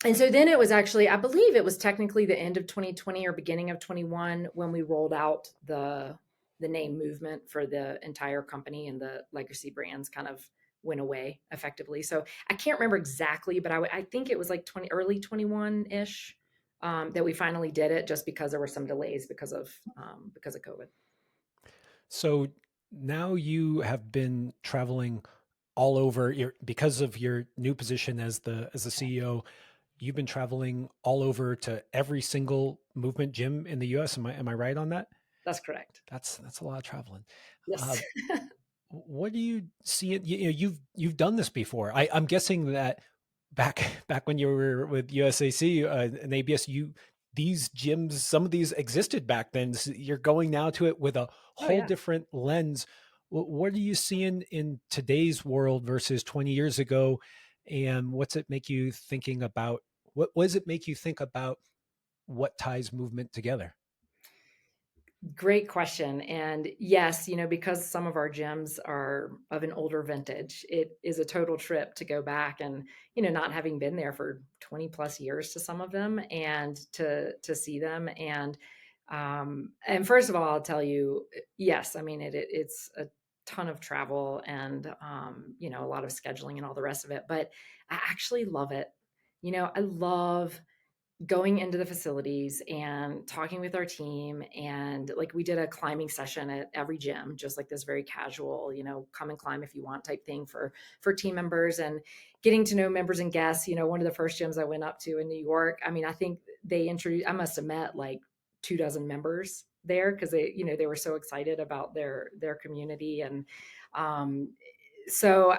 and so then it was actually, I believe it was technically the end of 2020 or beginning of 21 when we rolled out the name Movement for the entire company, and the legacy brands kind of went away effectively. So I can't remember exactly, but I think it was like 20, early 21 ish, that we finally did it, just because there were some delays because of COVID. So now you have been traveling all over because of your new position as the CEO. You've been traveling all over to every single movement gym in the US. Am I right on that? That's correct. That's a lot of traveling. Yes. Uh, what do you see? You've done this before. I'm guessing that back when you were with USAC and ABS, these gyms, some of these existed back then. So you're going now to it with a Oh whole yeah. different lens. What are you seeing in today's world versus 20 years ago? And what's it make you thinking about? What does it make you think about what ties movement together? Great question. And yes, because some of our gyms are of an older vintage, it is a total trip to go back and, not having been there for 20 plus years to some of them, and to see them. And first of all, I'll tell you, yes, I mean it's a ton of travel and a lot of scheduling and all the rest of it, but I actually love it. I love going into the facilities and talking with our team, and like we did a climbing session at every gym, just like this very casual, come and climb if you want type thing for team members, and getting to know members and guests. One of the first gyms I went up to in New York, I mean, I think I must have met like 2 dozen members there, because they were so excited about their community. And um so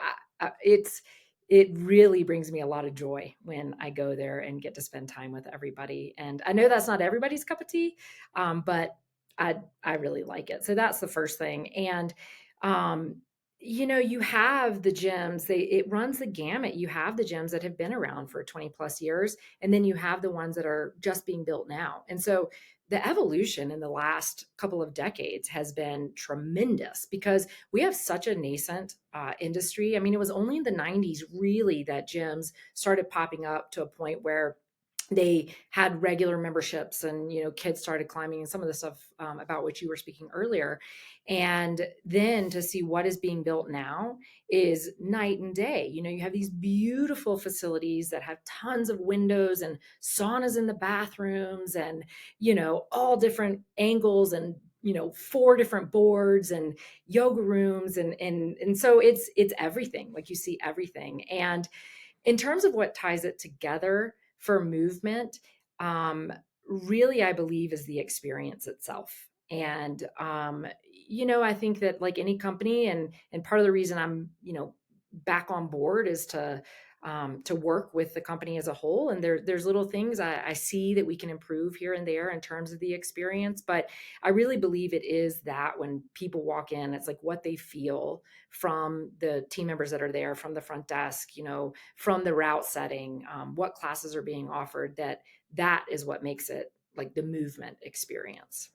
it really brings me a lot of joy when I go there and get to spend time with everybody. And I know that's not everybody's cup of tea, but I really like it. So that's the first thing. And um, you have the gyms. It runs the gamut. You have the gyms that have been around for 20 plus years, and then you have the ones that are just being built now. And so the evolution in the last couple of decades has been tremendous, because we have such a nascent industry. I mean, it was only in the 90s really that gyms started popping up to a point where they had regular memberships, and kids started climbing, and some of the stuff about which you were speaking earlier. And then to see what is being built now is night and day. You have these beautiful facilities that have tons of windows and saunas in the bathrooms, and all different angles, and 4 different boards and yoga rooms, and so it's everything. Like, you see everything. And in terms of what ties it together for movement, um, really, I believe, is the experience itself. And I think that, like any company, and part of the reason I'm back on board is to work with the company as a whole. And there's little things I see that we can improve here and there in terms of the experience, but I really believe it is that when people walk in, it's like what they feel from the team members that are there, from the front desk, from the route setting, what classes are being offered, that is what makes it like the movement experience.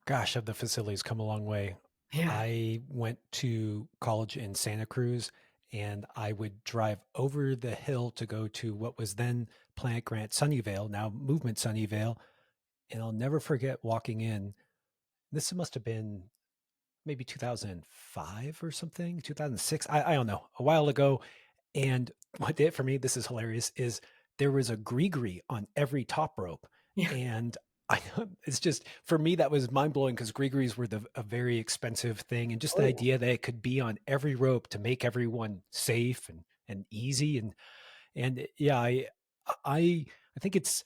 Gosh, have the facilities come a long way. Yeah. I went to college in Santa Cruz, and I would drive over the hill to go to what was then Planet Grant Sunnyvale, now Movement Sunnyvale. And I'll never forget walking in. This must have been maybe 2005 or something, 2006. I don't know, a while ago. And what did it for me, this is hilarious, is there was a gree on every top rope. Yeah. And I it's just, for me, that was mind blowing, because gree were a very expensive thing. And just Oh the yeah. idea that it could be on every rope to make everyone safe and easy. And yeah, I, I think it's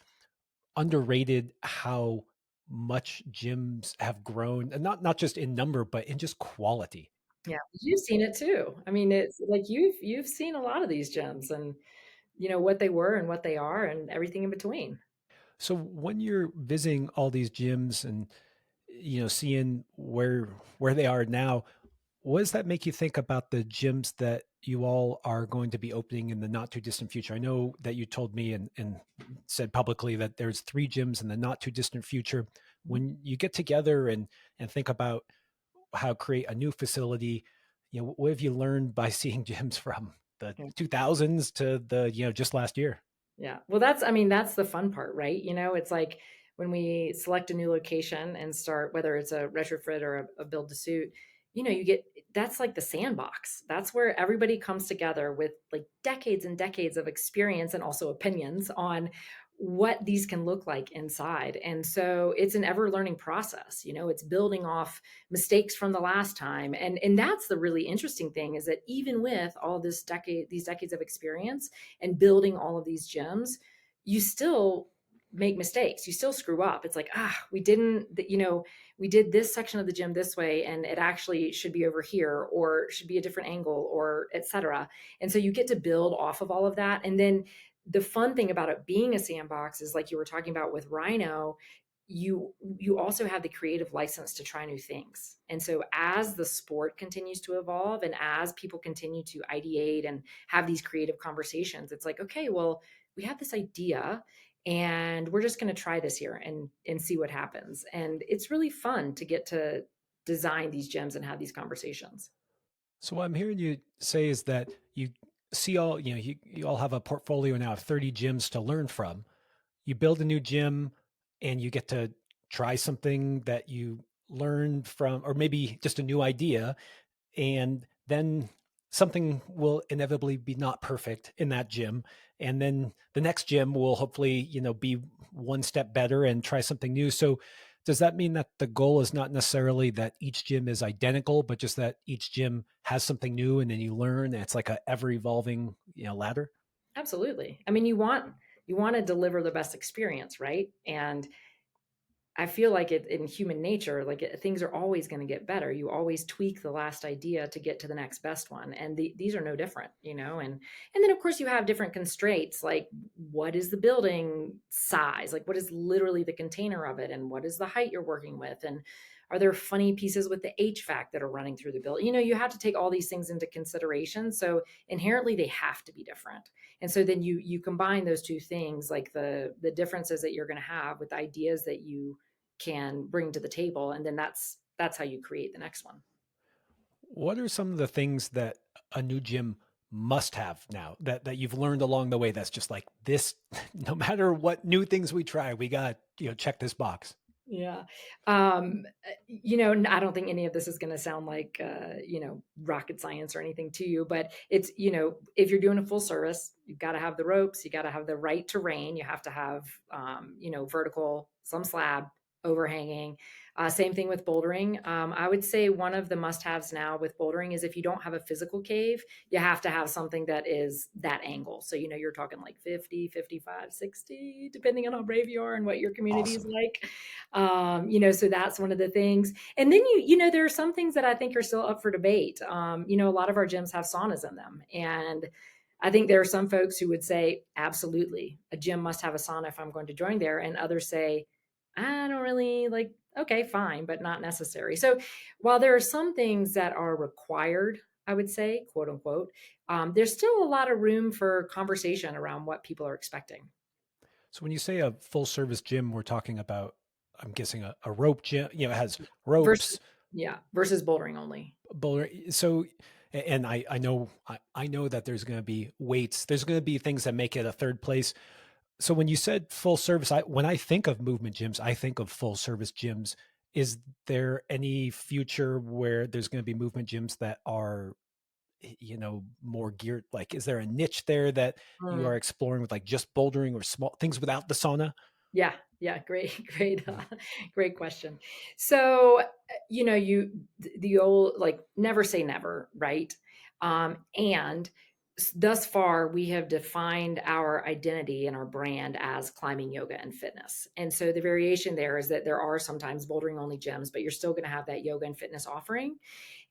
underrated how much gyms have grown, and not just in number, but in just quality. Yeah. You've seen it too. I mean, it's like you've seen a lot of these gyms, and what they were and what they are and everything in between. So when you're visiting all these gyms and seeing where they are now, what does that make you think about the gyms that you all are going to be opening in the not too distant future? I know that you told me and said publicly that there's 3 gyms in the not too distant future. Mhm. When you get together and think about how to create a new facility, what have you learned by seeing gyms from the Yeah. 2000s to the just last year? Yeah. Well, I mean, that's the fun part, right? It's like when we select a new location and start, whether it's a retrofit or a build to suit, you get that's like the sandbox. That's where everybody comes together with like decades and decades of experience and also opinions on what these can look like inside. And so it's an ever learning process. It's building off mistakes from the last time. And that's the really interesting thing, is that even with all these decades of experience and building all of these gyms, you still make mistakes. You still screw up. It's like, we didn't, we did this section of the gym this way and it actually should be over here, or should be a different angle, or etc. And so you get to build off of all of that. And then the fun thing about it being a sandbox is, like you were talking about with RiNo, you also have the creative license to try new things. And so as the sport continues to evolve and as people continue to ideate and have these creative conversations, it's like, okay, well, we have this idea and we're just going to try this here and see what happens. And it's really fun to get to design these gyms and have these conversations. So what I'm hearing you say is that you see all, you all have a portfolio now of 30 gyms to learn from. You build a new gym and you get to try something that you learned from, or maybe just a new idea. And then something will inevitably be not perfect in that gym. And then the next gym will hopefully, be one step better and try something new. So does that mean that the goal is not necessarily that each gym is identical, but just that each gym has something new and then you learn, and it's like a ever evolving, ladder? Absolutely. I mean, you want to deliver the best experience, right? And I feel like it in human nature, like things are always going to get better. You always tweak the last idea to get to the next best one, and these are no different. And then of course you have different constraints, like what is the building size, like what is literally the container of it, and what is the height you're working with, and are there funny pieces with the HVAC that are running through the building? You have to take all these things into consideration. So inherently they have to be different. And so then you combine those two things, like the differences that you're going to have with the ideas that you can bring to the table, and then that's how you create the next one. What are some of the things that a new gym must have now that you've learned along the way that's just like this, no matter what new things we try, we got, check this box. Yeah. I don't think any of this is going to sound like, rocket science or anything to you, but it's, if you're doing a full service, you've got to have the ropes, you got to have the right terrain, you have to have, vertical, some slab, overhanging. Same thing with bouldering. I would say one of the must-haves now with bouldering is, if you don't have a physical cave, you have to have something that is that angle. So, you're talking like 50, 55, 60, depending on how brave you are and what your community is Awesome. like. So that's one of the things. And then there are some things that I think are still up for debate. A lot of our gyms have saunas in them. And I think there are some folks who would say, absolutely, a gym must have a sauna if I'm going to join there. And others say, I don't really like, okay, fine, but not necessary. So while there are some things that are required, I would say, quote unquote, there's still a lot of room for conversation around what people are expecting. So when you say a full service gym, we're talking about, I'm guessing a rope gym, it has Versus, ropes, yeah, versus bouldering only. boulder. So, and I know that there's going to be weights, there's going to be things that make it a third place. So when you said full service, when I think of movement gyms, I think of full service gyms. Is there any future where there's going to be movement gyms that are, more geared? Like, is there a niche there that you are Mm. exploring with like just bouldering or small things without the sauna? Yeah, yeah, great, great, great question. So, the old, like, never say never, right? And thus far, we have defined our identity and our brand as climbing, yoga, and fitness. And so the variation there is that there are sometimes bouldering only gyms, but you're still going to have that yoga and fitness offering.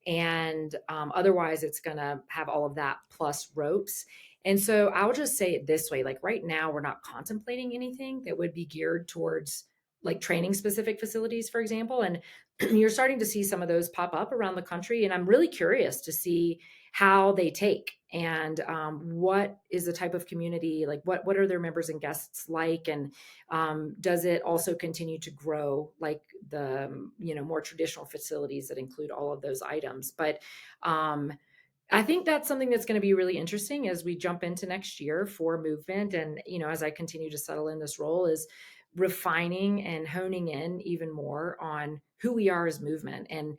And otherwise, it's going to have all of that plus ropes. And so I'll just say it this way, like right now, we're not contemplating anything that would be geared towards like training specific facilities, for example. And you're starting to see some of those pop up around the country. And I'm really curious to see how they take, and what is the type of community, like what are their members and guests like, and does it also continue to grow like the more traditional facilities that include all of those items. But I think that's something that's going to be really interesting as we jump into next year for movement. And, as I continue to settle in this role, is refining and honing in even more on who we are as movement and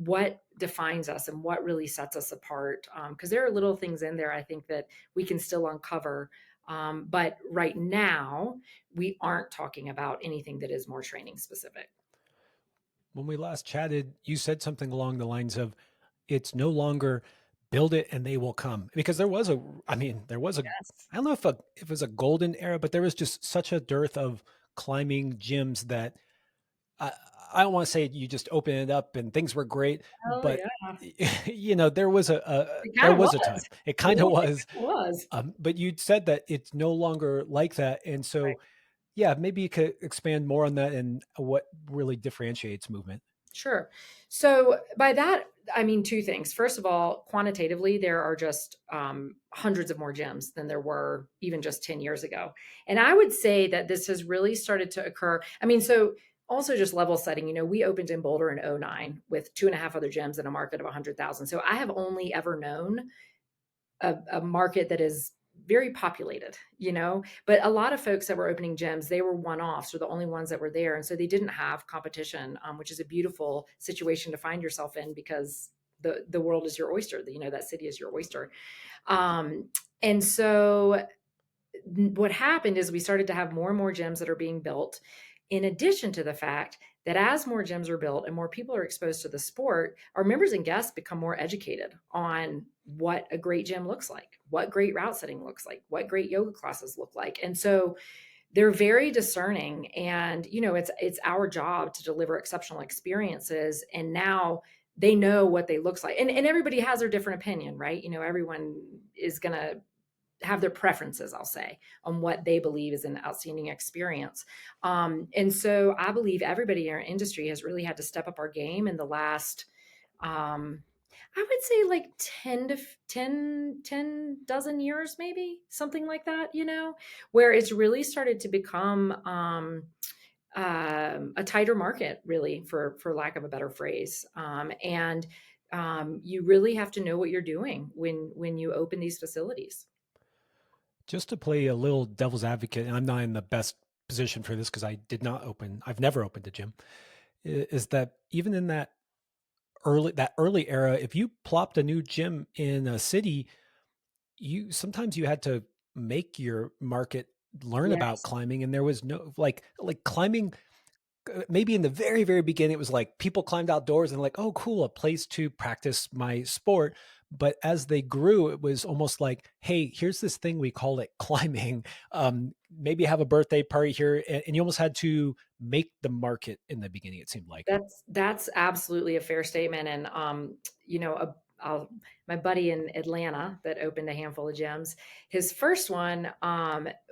what defines us and what really sets us apart. Because there are little things in there I think that we can still uncover. But right now, we aren't talking about anything that is more training specific. When we last chatted, you said something along the lines of it's no longer build it and they will come. Because there was a, I mean, there was a, Yes. I don't know if it was a golden era, but there was just such a dearth of climbing gyms that I, I don't want to say you just open it up and things were great, Oh but yeah, there it kind of was a time. was. It It kind of was. It was. kind of was. But you said that it's no longer like that, and so yeah, maybe you could expand more on that and what really differentiates movement. Sure. So by that, I mean two things. First of all, quantitatively, there are just hundreds of more gyms than there were even just 10 years ago. And I would say that this has really started to occur. I mean, so also just level setting, we opened in Boulder in '09 with two and a half other gyms in a market of 100,000. So I have only ever known a market that is very populated, but a lot of folks that were opening gyms, they were one-offs or the only ones that were there. And so they didn't have competition, which is a beautiful situation to find yourself in because the world is your oyster, that city is your oyster. And so what happened is we started to have more and more gyms that are being built, in addition to the fact that as more gyms are built and more people are exposed to the sport, our members and guests become more educated on what a great gym looks like, what great route setting looks like, what great yoga classes look like. And so they're very discerning, and it's our job to deliver exceptional experiences. And now they know what they looks like, and everybody has their different opinion, right? Everyone is going to have their preferences, I'll say, on what they believe is an outstanding experience. And so I believe everybody in our industry has really had to step up our game in the last, I would say like 10 to 10 dozen years, maybe something like that, where it's really started to become, a tighter market, really, for lack of a better phrase. And you really have to know what you're doing when you open these facilities. Just to play a little devil's advocate, and I'm not in the best position for this because I've never opened a gym, is that even in that early era, if you plopped a new gym in a city, you had to make your market learn about Yes. climbing, and there was no like climbing. Maybe in the very very beginning, it was like people climbed outdoors and like, oh cool, a place to practice my sport. But as they grew, it was almost like, hey, here's this thing we call it climbing. Maybe have a birthday party here, and you almost had to make the market in the beginning, it seemed like. That's absolutely a fair statement. And you know, a, I'll, my buddy in Atlanta that opened a handful of gyms, his first one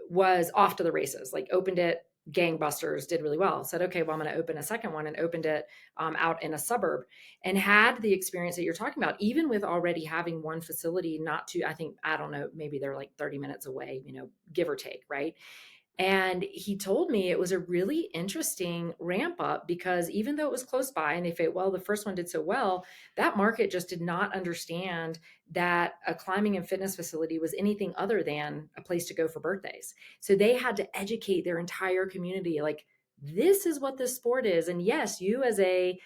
was off to the races. Like opened it gangbusters, did really well. Said, okay, well, I'm going to open a second one, and opened it out in a suburb, and had the experience that you're talking about. Even with already having one facility, not to, I think, I don't know, maybe they're like 30 minutes away, give or take, right? And he told me it was a really interesting ramp up because even though it was close by, and the first one did so well, that market just did not understand that a climbing and fitness facility was anything other than a place to go for birthdays. So they had to educate their entire community like, this is what this sport is. And yes, you as a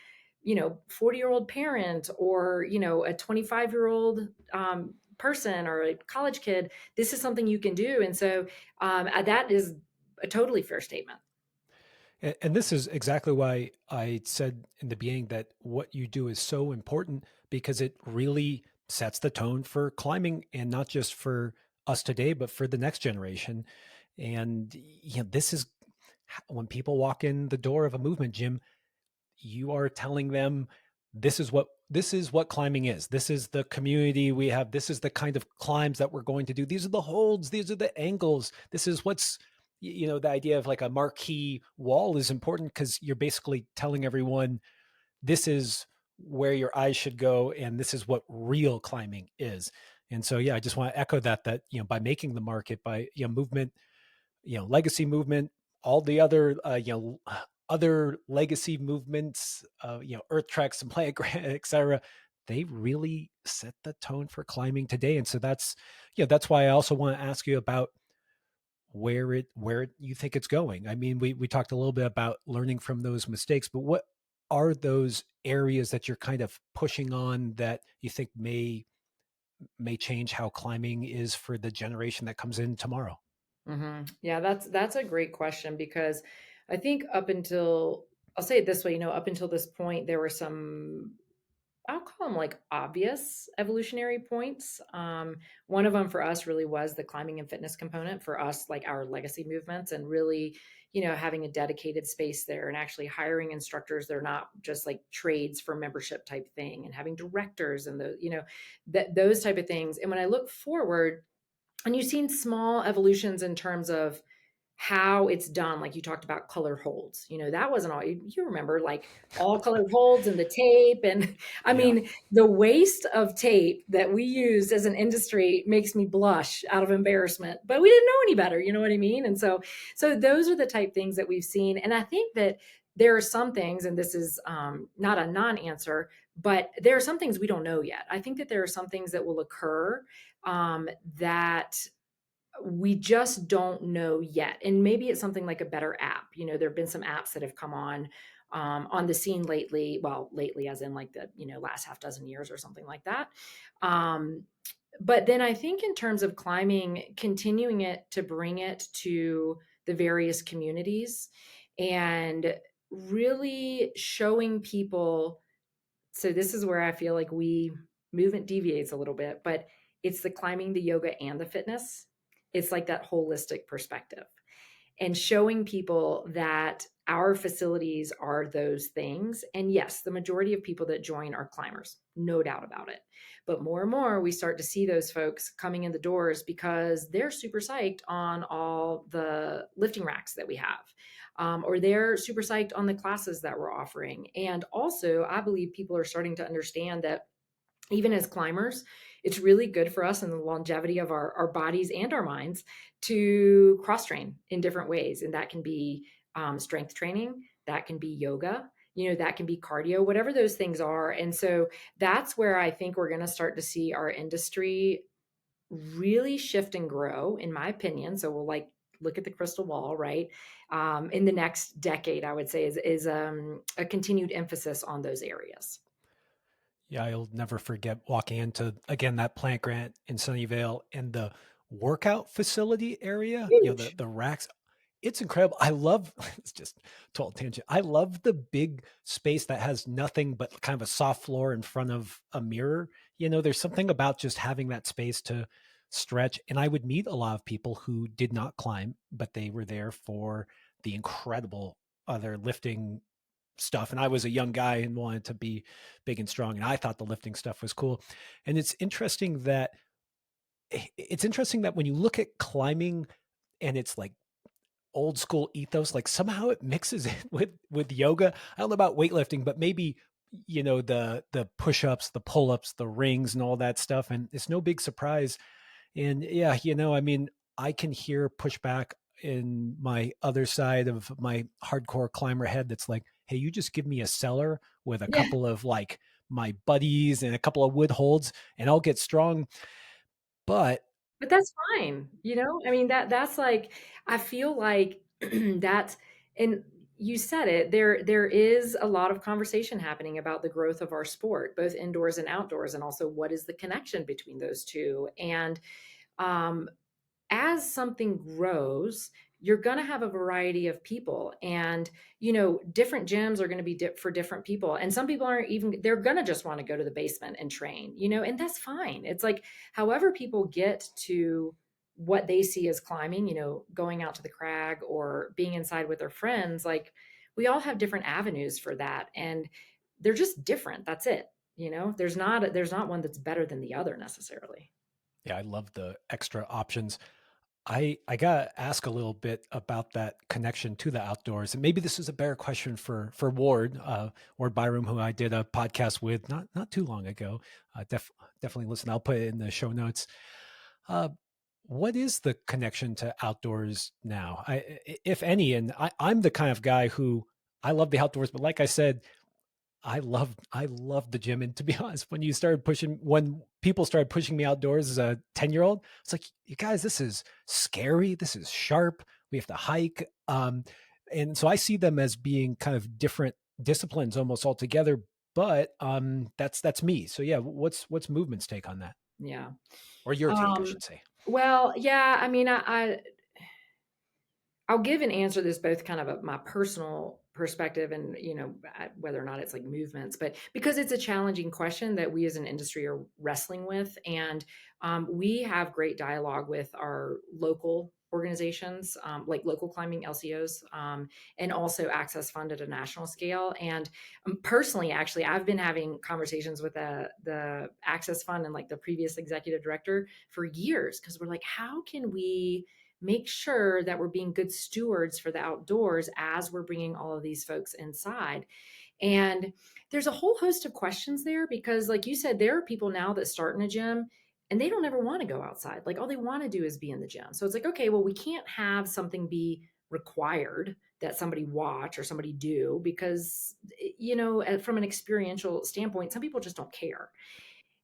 40-year-old parent, or a 25-year-old person, or a college kid, this is something you can do. And so that is a totally fair statement. And this is exactly why I said in the beginning that what you do is so important because it really sets the tone for climbing, and not just for us today, but for the next generation. And this is when people walk in the door of a movement gym, you are telling them this is what climbing is. This is the community we have. This is the kind of climbs that we're going to do. These are the holds. These are the angles. This is what's the idea of like a marquee wall is important because you're basically telling everyone this is where your eyes should go, and this is what real climbing is. And so yeah, I just want to echo that by making the market, by movement, legacy movement, all the other other legacy movements, earth treks and planet grant, etc. They really set the tone for climbing today. And so that's why I also want to ask you about where you think it's going. I mean, we talked a little bit about learning from those mistakes, but are those areas that you're kind of pushing on that you think may change how climbing is for the generation that comes in tomorrow? Yeah, that's a great question because I think up until I'll say it this way, up until this point, there were some I'll call them like obvious evolutionary points. One of them for us really was the climbing and fitness component for us, like our legacy movements, and really, having a dedicated space there and actually hiring instructors. They're not just like trades for membership type thing, and having directors and that those type of things. And when I look forward, and you've seen small evolutions in terms of how it's done. Like you talked about colored holds, that wasn't all you remember, like all colored holds and the tape. And I Yeah. mean, the waste of tape that we used as an industry makes me blush out of embarrassment, but we didn't know any better. You know what I mean? And so those are the type things that we've seen. And I think that there are some things, and this is not a non-answer, but there are some things we don't know yet. I think that there are some things that will occur that we just don't know yet. And maybe it's something like a better app. There have been some apps that have come on the scene lately. Well, lately, as in like the last half dozen years or something like that. Um, but then I think in terms of climbing, continuing it to bring it to the various communities and really showing people. So this is where I feel like we movement deviates a little bit, but it's the climbing, the yoga, and the fitness. It's like that holistic perspective and showing people that our facilities are those things. And yes, the majority of people that join are climbers, no doubt about it. But more and more, we start to see those folks coming in the doors because they're super psyched on all the lifting racks that we have, or they're super psyched on the classes that we're offering. And also, I believe people are starting to understand that even as climbers, it's really good for us and the longevity of our bodies and our minds to cross train in different ways. And that can be strength training, that can be yoga, that can be cardio, whatever those things are. And so that's where I think we're going to start to see our industry really shift and grow, in my opinion. So we'll like look at the crystal ball, right? In the next decade, I would say is a continued emphasis on those areas. Yeah, I'll never forget walking into, again, that plant grant in Sunnyvale and the workout facility area, Huge. the racks. It's incredible. I love, it's just total tangent. I love the big space that has nothing but kind of a soft floor in front of a mirror. There's something about just having that space to stretch. And I would meet a lot of people who did not climb, but they were there for the incredible other lifting stuff. And I was a young guy and wanted to be big and strong. And I thought the lifting stuff was cool. And it's interesting that when you look at climbing and it's like old school ethos, like somehow it mixes it with yoga. I don't know about weightlifting, but maybe the push-ups, the pull-ups, the rings and all that stuff. And it's no big surprise. And yeah, I mean, I can hear pushback in my other side of my hardcore climber head that's like, hey, you just give me a cellar with a Yeah. couple of like my buddies and a couple of wood holds and I'll get strong. But But that's fine, I mean, that's like I feel like that's and you said it, there is a lot of conversation happening about the growth of our sport, both indoors and outdoors, and also what is the connection between those two. And um, as something grows, you're going to have a variety of people, and different gyms are going to be for different people. And some people aren't even, they're going to just want to go to the basement and train, and that's fine. It's like however people get to what they see as climbing, going out to the crag or being inside with their friends, like we all have different avenues for that, and they're just different. That's it. There's not one that's better than the other necessarily. yeah, I love the extra options. I gotta ask a little bit about that connection to the outdoors, and maybe this is a better question for Ward, Ward Byram, who I did a podcast with not too long ago. Definitely listen. I'll put it in the show notes. Uh, what is the connection to outdoors now, if any? And I'm the kind of guy who I love the outdoors, but like I said, I loved the gym. And to be honest, when people started pushing me outdoors as a 10-year-old, it's like, you guys, this is scary. This is sharp. We have to hike. And so I see them as being kind of different disciplines almost altogether. But that's me. So yeah, what's movement's take on that, Yeah. or your take, I Um, should say? well, yeah, I mean, I'll give and answer this both kind of my personal perspective and, whether or not it's like movements, but because it's a challenging question that we as an industry are wrestling with. And we have great dialogue with our local organizations, like local climbing LCOs, and also Access Fund at a national scale. And personally, actually, I've been having conversations with the Access Fund and like the previous executive director for years, because we're like, how can we make sure that we're being good stewards for the outdoors as we're bringing all of these folks inside? And there's a whole host of questions there because, like you said, there are people now that start in a gym and they don't ever want to go outside. Like all they want to do is be in the gym. So it's like, okay, well, we can't have something be required that somebody watch or somebody do because, from an experiential standpoint, some people just don't care.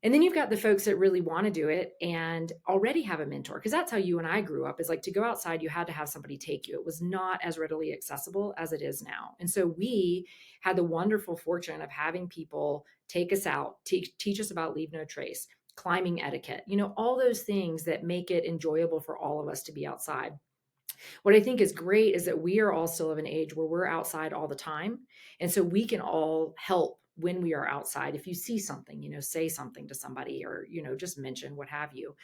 And then you've got the folks that really want to do it and already have a mentor. Because that's how you and I grew up, is like to go outside, you had to have somebody take you. It was not as readily accessible as it is now. And so we had the wonderful fortune of having people take us out, teach us about leave no trace, climbing etiquette, all those things that make it enjoyable for all of us to be outside. What I think is great is that we are all still of an age where we're outside all the time. And so we can all help when we are outside. If you see something, say something to somebody or, just mention what have you.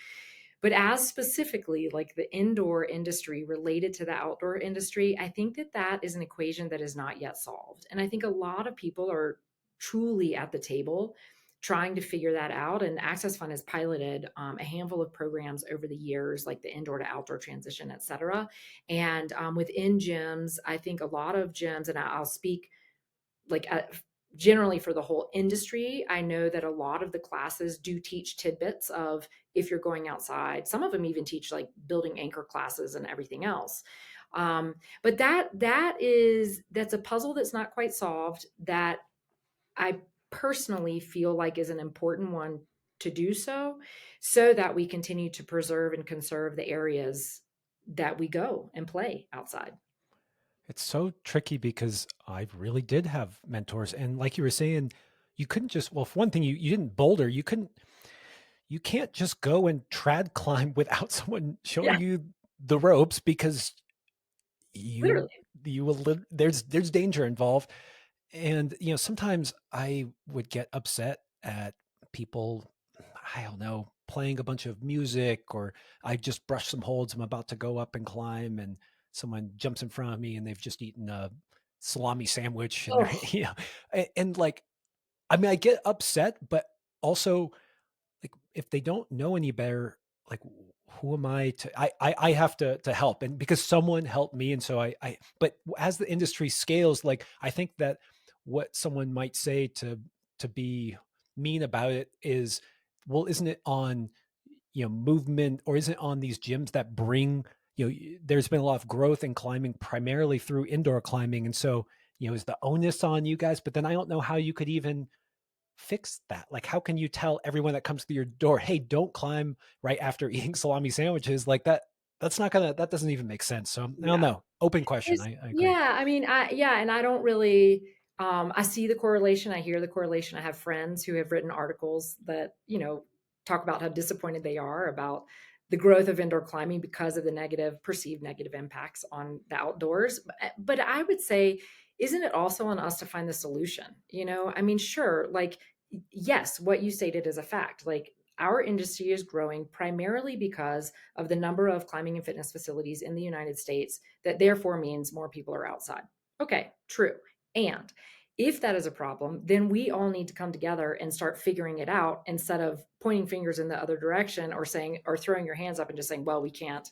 But as specifically like the indoor industry related to the outdoor industry, I think that that is an equation that is not yet solved. And I think a lot of people are truly at the table trying to figure that out. And Access Fund has piloted a handful of programs over the years, like the indoor to outdoor transition, et cetera. And within gyms, I think a lot of gyms, and I'll speak like generally for the whole industry, I know that a lot of the classes do teach tidbits of if you're going outside. Some of them even teach like building anchor classes and everything else. But that's a puzzle that's not quite solved, that I personally feel like is an important one to do so that we continue to preserve and conserve the areas that we go and play outside. It's so tricky because I really did have mentors, and like you were saying, you couldn't just, well, for one thing, you didn't boulder, you can't just go and trad climb without someone showing Yeah, you the ropes, because you literally. you will there's danger involved. And sometimes I would get upset at people, I don't know, playing a bunch of music, or I just brush some holds, I'm about to go up and climb, and someone jumps in front of me and they've just eaten a salami sandwich, and they're Oh, and like, I mean, I get upset, but also, like, if they don't know any better, like, who am I to, I have to help, and because someone helped me. And so I but as the industry scales, like, I think that what someone might say to be mean about it is, well, isn't it on, movement, or isn't it on these gyms that bring, there's been a lot of growth in climbing primarily through indoor climbing, and so, is the onus on you guys? But then I don't know how you could even fix that. Like, how can you tell everyone that comes through your door, hey, don't climb right after eating salami sandwiches? Like, that's not gonna, that doesn't even make sense. So I don't yeah. know. Open question. It's I agree. yeah, I mean, yeah, and I don't really I see the correlation, I hear the correlation. I have friends who have written articles that, talk about how disappointed they are about the growth of indoor climbing because of the perceived negative impacts on the outdoors. But I would say, isn't it also on us to find the solution? I mean, sure, like yes, what you stated is a fact. Like our industry is growing primarily because of the number of climbing and fitness facilities in the United States, that therefore means more people are outside. Okay, true. And if that is a problem, then we all need to come together and start figuring it out instead of pointing fingers in the other direction or saying, or throwing your hands up and just saying, well, we can't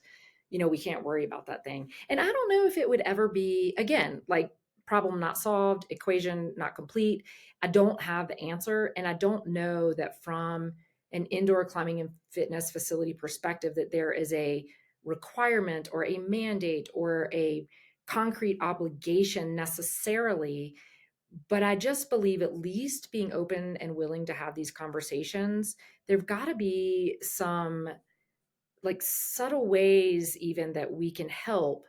worry about that thing. And I don't know if it would ever be, again, like problem not solved, equation not complete. I don't have the answer. And I don't know that from an indoor climbing and fitness facility perspective that there is a requirement or a mandate or a concrete obligation necessarily. But I just believe at least being open and willing to have these conversations, there've got to be some like subtle ways even that we can help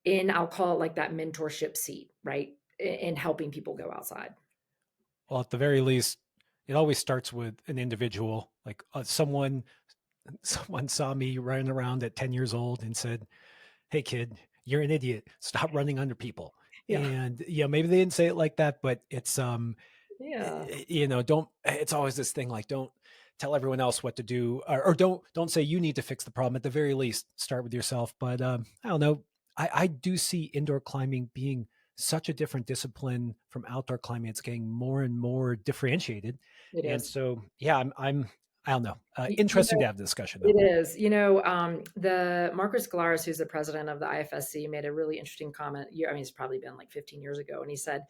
in, I'll call it like that mentorship seat, right? in helping people go outside. Well, at the very least, it always starts with an individual. Like someone saw me running around at 10 years old and said, "Hey, kid, you're an idiot. Stop running under people." Yeah. And maybe they didn't say it like that, but it's Yeah. don't. It's always this thing like don't tell everyone else what to do, or don't say you need to fix the problem. At the very least, start with yourself. But I don't know. I do see indoor climbing being such a different discipline from outdoor climbing. It's getting more and more differentiated, It and is. so yeah, I'm I don't know. You Interesting know, to have the discussion though. it is. The Marcus Galaris, who's the president of the IFSC, made a really interesting comment. I mean, it's probably been like 15 years ago, and he said,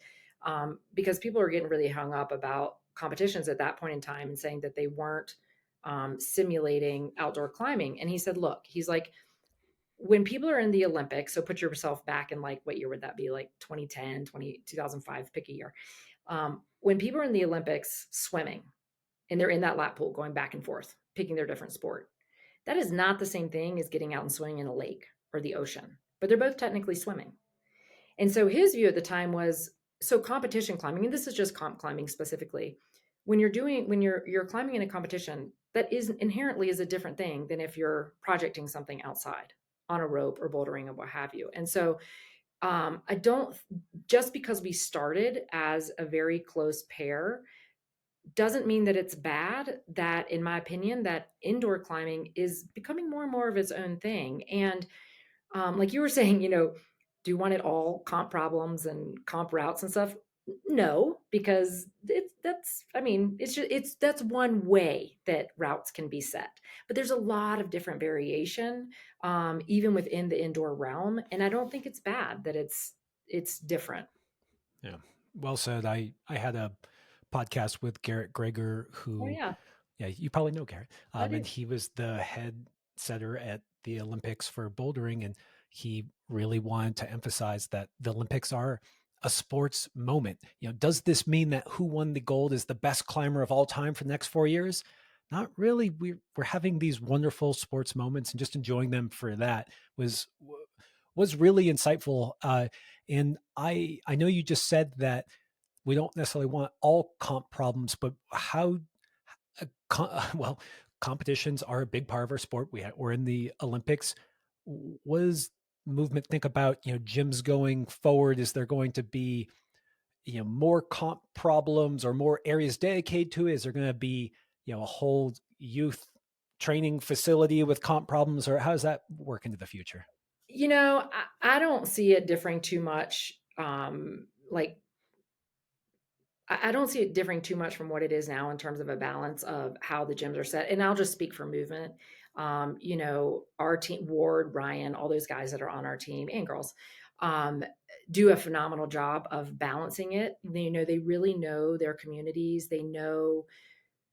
because people are getting really hung up about competitions at that point in time and saying that they weren't simulating outdoor climbing, and he said, look, he's like, when people are in the Olympics, so put yourself back in like what year would that be? Like 2010, 2005, pick a year. When people are in the Olympics swimming and they're in that lap pool going back and forth, picking their different sport, that is not the same thing as getting out and swimming in a lake or the ocean, but they're both technically swimming. And so his view at the time was, so competition climbing, and this is just comp climbing specifically, when you're climbing in a competition, that is inherently is a different thing than if you're projecting something outside on a rope or bouldering or what have you. And so I don't, just because we started as a very close pair doesn't mean that it's bad. That, in my opinion, that indoor climbing is becoming more and more of its own thing. And like you were saying, do you want it all comp problems and comp routes and stuff? No, because I mean, that's one way that routes can be set. But there's a lot of different variation, even within the indoor realm. And I don't think it's bad that it's different. Yeah. Well said. I had a podcast with Garrett Greger, Oh who, yeah, yeah, you probably know Garrett. I And do. he was the head setter at the Olympics for bouldering. And he really wanted to emphasize that the Olympics are a sports moment. Does this mean that who won the gold is the best climber of all time for the next 4 years? Not really. We're having these wonderful sports moments and just enjoying them for that was really insightful. And I know you just said that we don't necessarily want all comp problems, but how well competitions are a big part of our sport. We're in the Olympics. Was movement think about gyms going forward? Is there going to be more comp problems or more areas dedicated to it? Is there going to be a whole youth training facility with comp problems, or how does that work into the future? I don't see it differing too much. Like I don't see it differing too much from what it is now in terms of a balance of how the gyms are set. And I'll just speak for movement. Our team, Ward, Ryan, all those guys that are on our team and girls, um, do a phenomenal job of balancing it. They really know their communities. They know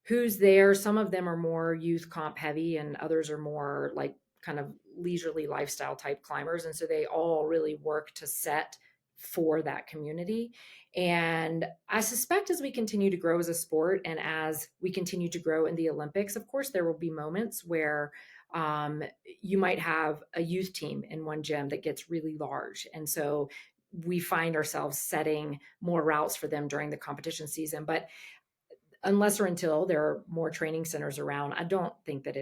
who's there. Some of them are more youth comp heavy, and others are more like kind of leisurely lifestyle type climbers. And so they all really work to set for that community. And I suspect as we continue to grow as a sport and as we continue to grow in the Olympics, of course, there will be moments where um, you might have a youth team in one gym that gets really large. And so we find ourselves setting more routes for them during the competition season. But unless or until there are more training centers around, I don't think that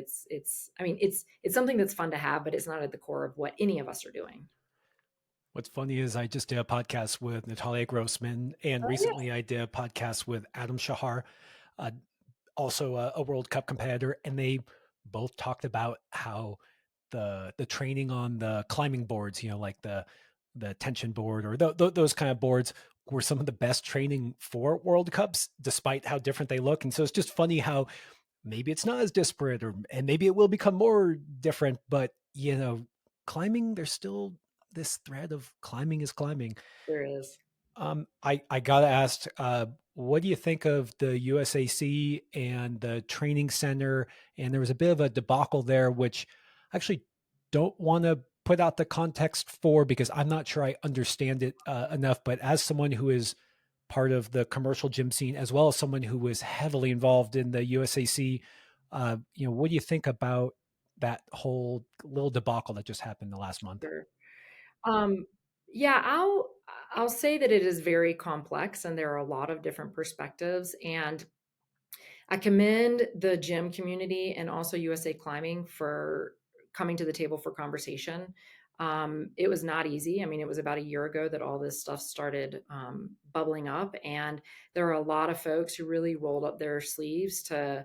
I mean, it's something that's fun to have, but it's not at the core of what any of us are doing. What's funny is I just did a podcast with Natalia Grossman, and Oh yeah, recently I did a podcast with Adam Shahar, uh, also a World Cup competitor, and they both talked about how the training on the climbing boards, like the tension board or those kind of boards, were some of the best training for World Cups, despite how different they look. And so it's just funny how maybe it's not as disparate, and maybe it will become more different, but climbing, there's still this thread of climbing is climbing. there is. I gotta ask, what do you think of the USAC and the training center? And there was a bit of a debacle there, which I actually don't want to put out the context for, because I'm not sure I understand it enough. But as someone who is part of the commercial gym scene, as well as someone who was heavily involved in the USAC, what do you think about that whole little debacle that just happened the last month? Sure. Um, Yeah, I'll say that it is very complex and there are a lot of different perspectives, and I commend the gym community and also USA Climbing for coming to the table for conversation. It was not easy. I mean, it was about a year ago that all this stuff started bubbling up, and there are a lot of folks who really rolled up their sleeves to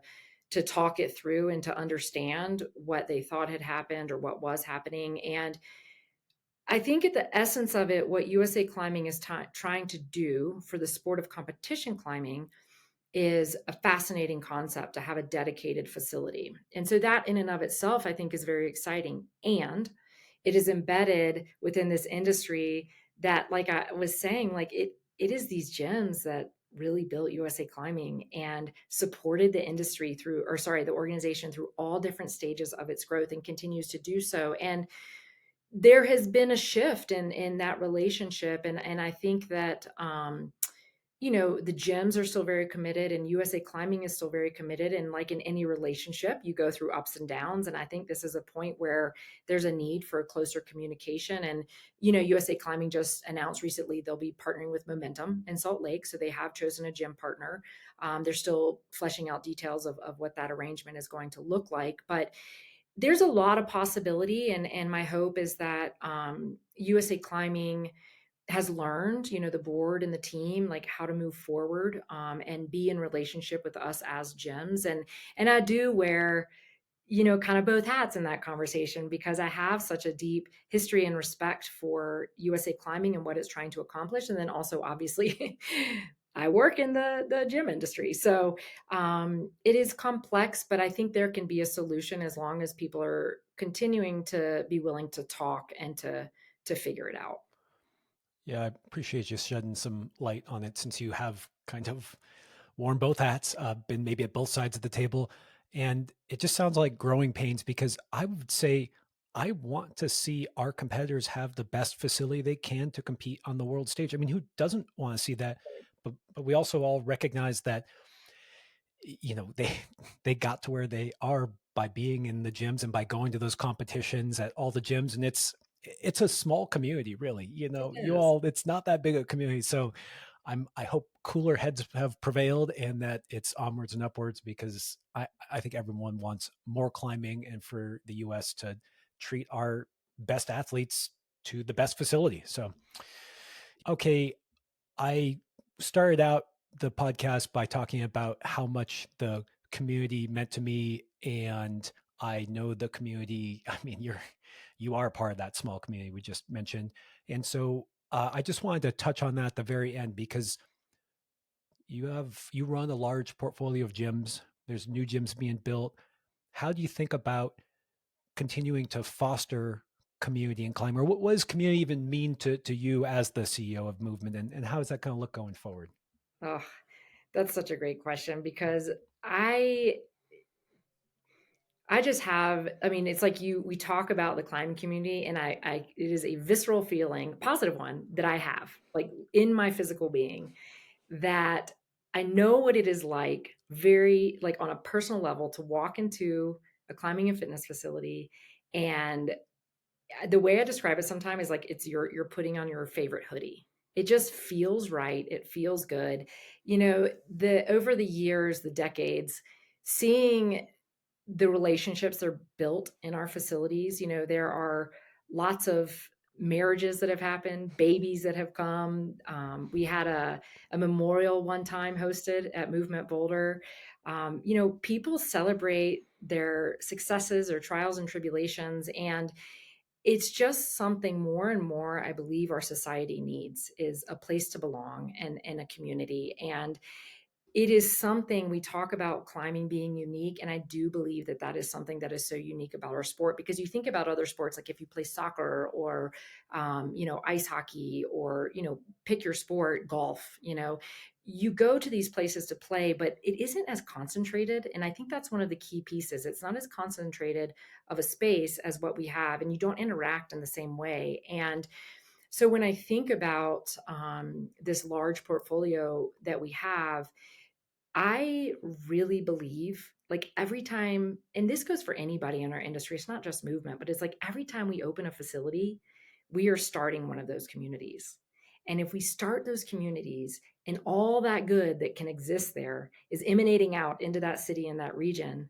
talk it through and to understand what they thought had happened or what was happening. And I think at the essence of it, what USA Climbing is trying to do for the sport of competition climbing is a fascinating concept to have a dedicated facility. And so that in and of itself, I think is very exciting. And it is embedded within this industry that, like I was saying, like it is these gyms that really built USA Climbing and supported the industry through, or sorry, the organization through all different stages of its growth and continues to do so. And there has been a shift in that relationship. And I think that the gyms are still very committed and USA Climbing is still very committed. And like in any relationship, you go through ups and downs. And I think this is a point where there's a need for closer communication. And, USA Climbing just announced recently they'll be partnering with Momentum in Salt Lake. So they have chosen a gym partner. They're still fleshing out details of what that arrangement is going to look like. But there's a lot of possibility. And my hope is that USA Climbing has learned, the board and the team, like how to move forward and be in relationship with us as gyms. And I do wear, kind of both hats in that conversation because I have such a deep history and respect for USA Climbing and what it's trying to accomplish. And then also, obviously, I work in the gym industry. So it is complex, but I think there can be a solution as long as people are continuing to be willing to talk and to figure it out. Yeah, I appreciate you shedding some light on it since you have kind of worn both hats, been maybe at both sides of the table. And it just sounds like growing pains because I would say I want to see our competitors have the best facility they can to compete on the world stage. I mean, who doesn't want to see that? But we also all recognize that they they got to where they are by being in the gyms and by going to those competitions at all the gyms, and it's a small community, really. It You is. all, it's not that big a community. So I hope cooler heads have prevailed and that it's onwards and upwards, because I think everyone wants more climbing and for the US to treat our best athletes to the best facility. So okay, I started out the podcast by talking about how much the community meant to me, and I know the community. I mean, you are part of that small community we just mentioned, and so I just wanted to touch on that at the very end because you run a large portfolio of gyms. There's new gyms being built. How do you think about continuing to foster community and climber? What does community even mean to you as the CEO of Movement, and how does that kind of look going forward? Oh, that's such a great question because I I just have, I mean, it's like we talk about the climbing community and it is a visceral feeling, positive one that I have like in my physical being that I know what it is like very like on a personal level to walk into a climbing and fitness facility. And the way I describe it sometimes is like it's you're putting on your favorite hoodie. It just feels right. It feels good. The over the years, the decades, seeing the relationships that are built in our facilities, there are lots of marriages that have happened, babies that have come. We had a memorial one time hosted at Movement Boulder. People celebrate their successes or trials and tribulations, and it's just something more and more I believe our society needs is a place to belong and a community. And it is something we talk about climbing being unique. And I do believe that that is something that is so unique about our sport because you think about other sports, like if you play soccer or, ice hockey or, pick your sport, golf, you go to these places to play, but it isn't as concentrated. And I think that's one of the key pieces. It's not as concentrated of a space as what we have, and you don't interact in the same way. And so when I think about this large portfolio that we have, I really believe like every time, and this goes for anybody in our industry, it's not just movement, but it's like every time we open a facility, we are starting one of those communities. And if we start those communities and all that good that can exist there is emanating out into that city and that region,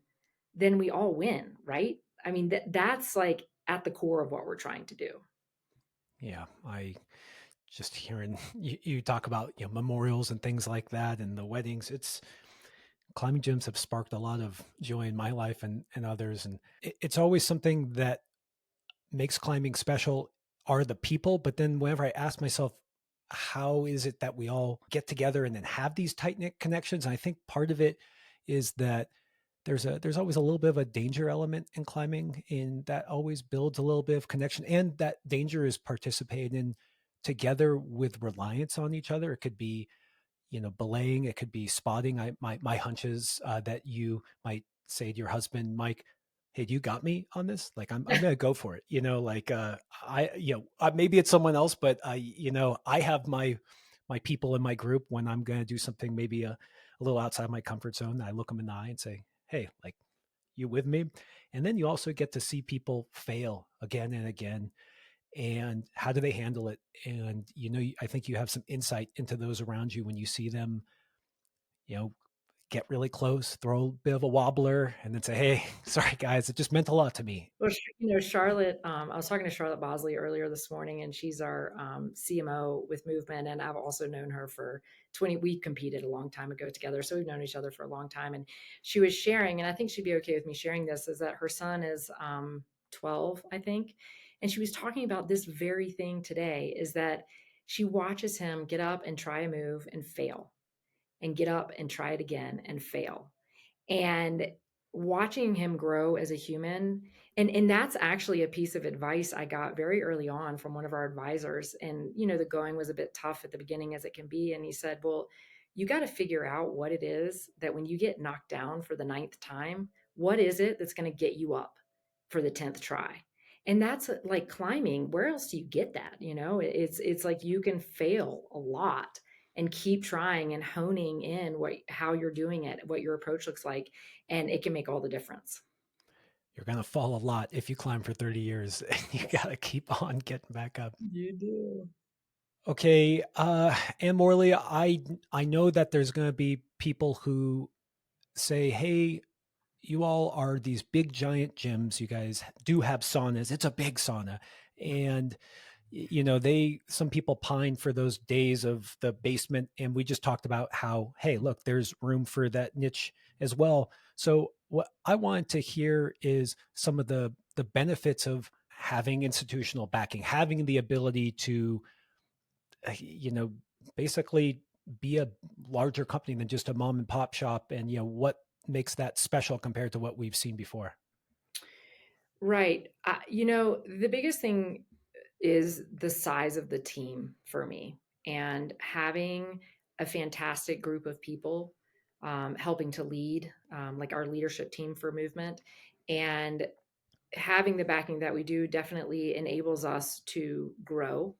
then we all win, right? I mean, that's like at the core of what we're trying to do. Yeah, I just hearing you talk about memorials and things like that and the weddings. It's climbing gyms have sparked a lot of joy in my life and others, and it's always something that makes climbing special are the people. But then whenever I ask myself, how is it that we all get together and then have these tight knit connections? And I think part of it is that there's always a little bit of a danger element in climbing, and that always builds a little bit of connection. And that danger is participated in together with reliance on each other. It could be belaying, it could be spotting. My hunch is that you might say to your husband, Mike, hey, do you got me on this? Like, I'm gonna go for it. Like maybe it's someone else, but I have my people in my group when I'm gonna do something maybe a little outside my comfort zone. I look them in the eye and say, hey, like, you with me? And then you also get to see people fail again and again, and how do they handle it? And I think you have some insight into those around you when you see them you know get really close, throw a bit of a wobbler, and then say, hey, sorry guys, it just meant a lot to me. Well, Charlotte, I was talking to Charlotte Bosley earlier this morning, and she's our CMO with Movement. And I've also known her for 20, we competed a long time ago together. So we've known each other for a long time. And she was sharing, and I think she'd be okay with me sharing this, is that her son is 12, I think. And she was talking about this very thing today, is that she watches him get up and try a move and fail, and get up and try it again and fail, and watching him grow as a human. And that's actually a piece of advice I got very early on from one of our advisors. And the going was a bit tough at the beginning, as it can be, and he said, well, you got to figure out what it is that when you get knocked down for the ninth time, what is it that's going to get you up for the 10th try? And that's like climbing. Where else do you get that? It's like you can fail a lot and keep trying and honing in how you're doing it, what your approach looks like, and it can make all the difference. You're going to fall a lot if you climb for 30 years and you got to keep on getting back up. You do. Okay, Anne-Worley, I know that there's going to be people who say, hey, you all are these big giant gyms, you guys do have saunas, it's a big sauna, and some people pine for those days of the basement. And we just talked about how, hey, look, there's room for that niche as well. So what I wanted to hear is some of the benefits of having institutional backing, having the ability to you know basically be a larger company than just a mom and pop shop, and what makes that special compared to what we've seen before. Right. The biggest thing is the size of the team for me, and having a fantastic group of people helping to lead, like our leadership team for Movement. And having the backing that we do definitely enables us to grow,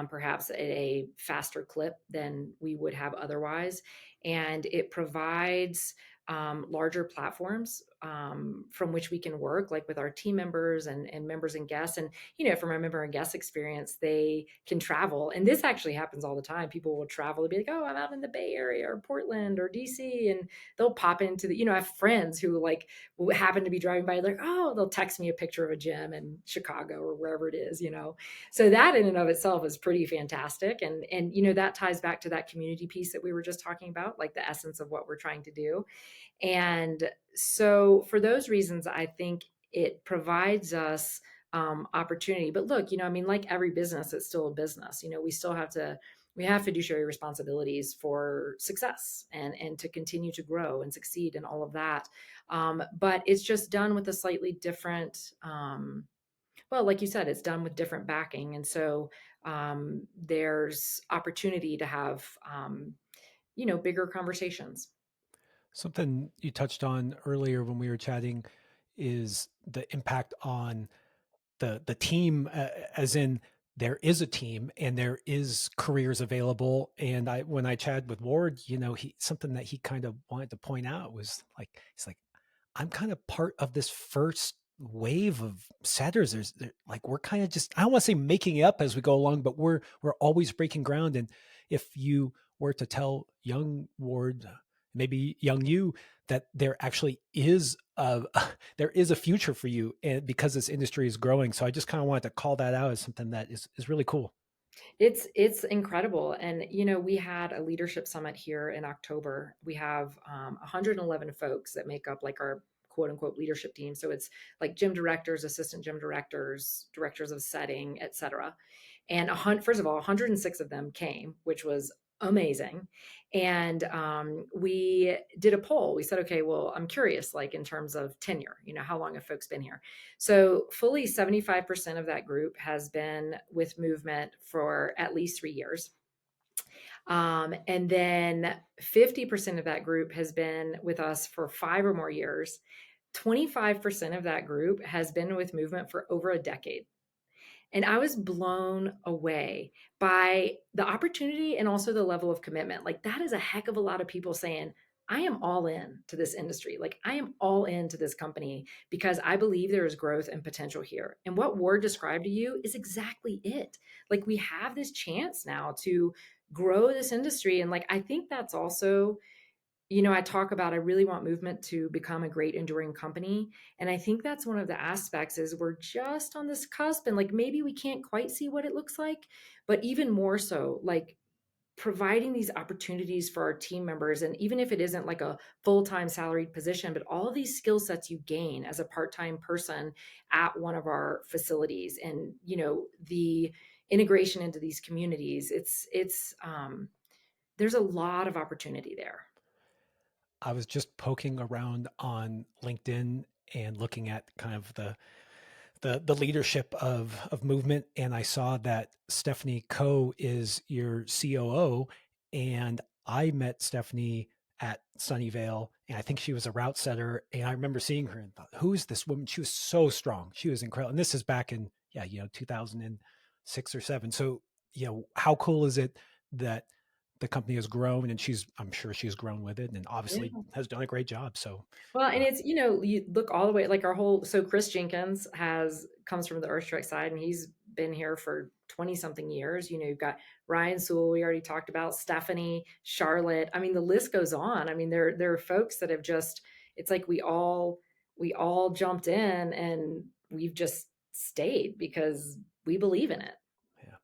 perhaps at a faster clip than we would have otherwise. And it provides larger platforms from which we can work, like with our team members and members and guests. And, from our member and guest experience, they can travel. And this actually happens all the time. People will travel and be like, oh, I'm out in the Bay Area or Portland or DC. And they'll pop into I have friends who like happen to be driving by, like, oh, they'll text me a picture of a gym in Chicago or wherever it is. So that in and of itself is pretty fantastic. And that ties back to that community piece that we were just talking about, like the essence of what we're trying to do. And so for those reasons, I think it provides us opportunity. But look, like every business, it's still a business. We have fiduciary responsibilities for success and to continue to grow and succeed and all of that. But it's just done with a slightly different, well, like you said, it's done with different backing. And so there's opportunity to have, bigger conversations. Something you touched on earlier when we were chatting is the impact on the team, as in there is a team and there is careers available. And when I chatted with Ward, he something that he kind of wanted to point out was like, he's like, I'm kind of part of this first wave of setters. Like we're kind of just, I don't want to say making it up as we go along, but we're always breaking ground. And if you were to tell young Ward, maybe young you, that there actually is a there is a future for you, and because this industry is growing. So I just kind of wanted to call that out as something that is really cool. It's incredible, and, we had a leadership summit here in October. We have, 111 folks that make up, like, our quote, unquote, "leadership team." So it's, like, gym directors, assistant gym directors, directors of setting, etcetera. And first of all, 106 of them came, which was amazing. And we did a poll. We said, okay, well, I'm curious, like in terms of tenure, how long have folks been here? So fully 75% of that group has been with movement for at least 3 years. And then 50% of that group has been with us for 5 or more years. 25% of that group has been with movement for over a decade. And I was blown away by the opportunity and also the level of commitment. Like, that is a heck of a lot of people saying, I am all in to this industry. Like, I am all into this company because I believe there is growth and potential here. And what Ward described to you is exactly it. Like, we have this chance now to grow this industry. And, like, I think that's also, I talk about, I really want movement to become a great enduring company. And I think that's one of the aspects is we're just on this cusp, and, like, maybe we can't quite see what it looks like, but even more so, like, providing these opportunities for our team members. And even if it isn't like a full-time salaried position, but all of these skill sets you gain as a part-time person at one of our facilities, and, the integration into these communities, there's a lot of opportunity there. I was just poking around on LinkedIn and looking at kind of the leadership of movement, and I saw that Stephanie Coe is your COO, and I met Stephanie at Sunnyvale, and I think she was a route setter, and I remember seeing her and thought, who is this woman? She was so strong. She was incredible. And this is back in 2006 or 7. So, how cool is it that the company has grown, and I'm sure she's grown with it, and obviously Yeah. has done a great job. So, Well, and uh, it's, you look all the way, like, so Chris Jenkins comes from the Earth Trek side, and he's been here for 20 something years. You've got Ryan Sewell, we already talked about, Stephanie, Charlotte. I mean, the list goes on. I mean, there are folks that have just, it's like we all jumped in, and we've just stayed because we believe in it. yeah.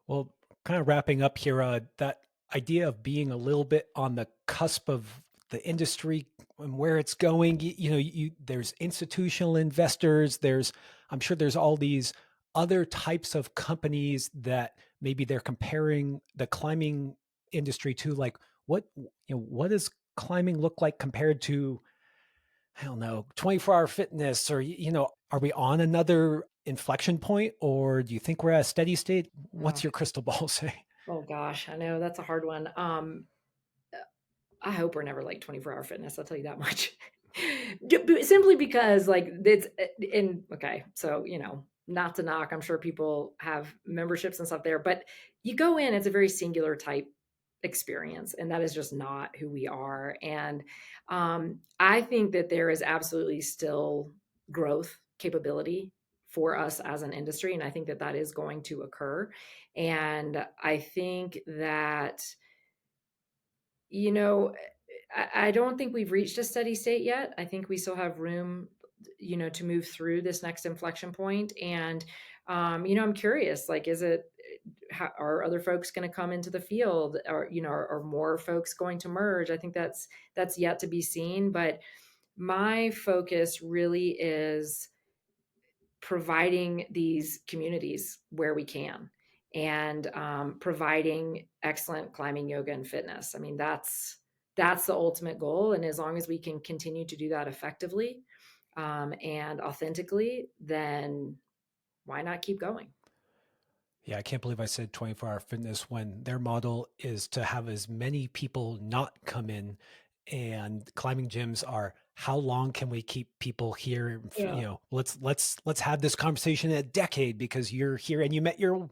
Well, kind of wrapping up here, that idea of being a little bit on the cusp of the industry and where it's going. There's institutional investors. I'm sure there's all these other types of companies that maybe they're comparing the climbing industry to. Like, what does climbing look like compared to, I don't know, 24-hour fitness, or, are we on another inflection point, or do you think we're at a steady state? Oh, What's your crystal ball say? oh gosh, I know that's a hard one. I hope we're never like 24-hour fitness. I'll tell you that much. Simply because, like, it's in okay. So, not to knock, I'm sure people have memberships and stuff there, but you go in, it's a very singular type experience, and that is just not who we are. And I think that there is absolutely still growth capability for us as an industry, and I think that that is going to occur. And I think that, you know, I don't think we've reached a steady state yet. I think we still have room, to move through this next inflection point. And, I'm curious, like, are other folks going to come into the field, or, are more folks going to merge? I think that's yet to be seen. But my focus really is providing these communities where we can, and providing excellent climbing, yoga, and fitness. I mean, that's the ultimate goal, and as long as we can continue to do that effectively, and authentically, then why not keep going? Yeah, I can't believe I said 24-hour fitness when their model is to have as many people not come in, and climbing gyms are, how long can we keep people here? Yeah. Let's have this conversation in a decade because you're here and you met your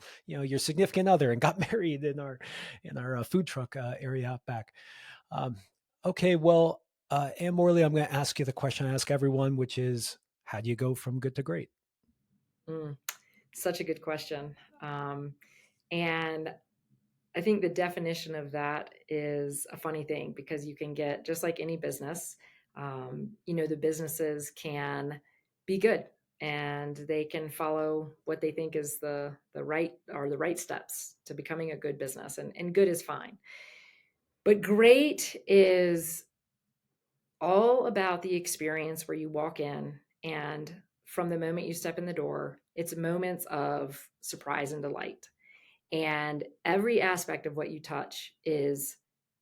significant other and got married in our food truck area out back. Um, okay, well, Anne-Worley, I'm going to ask you the question I ask everyone, which is, how do you go from good to great? Mm, such a good question. And I think the definition of that is a funny thing because you can get, just like any business, the businesses can be good and they can follow what they think is the right steps to becoming a good business, and good is fine. But great is all about the experience where you walk in, and from the moment you step in the door, it's moments of surprise and delight. And every aspect of what you touch is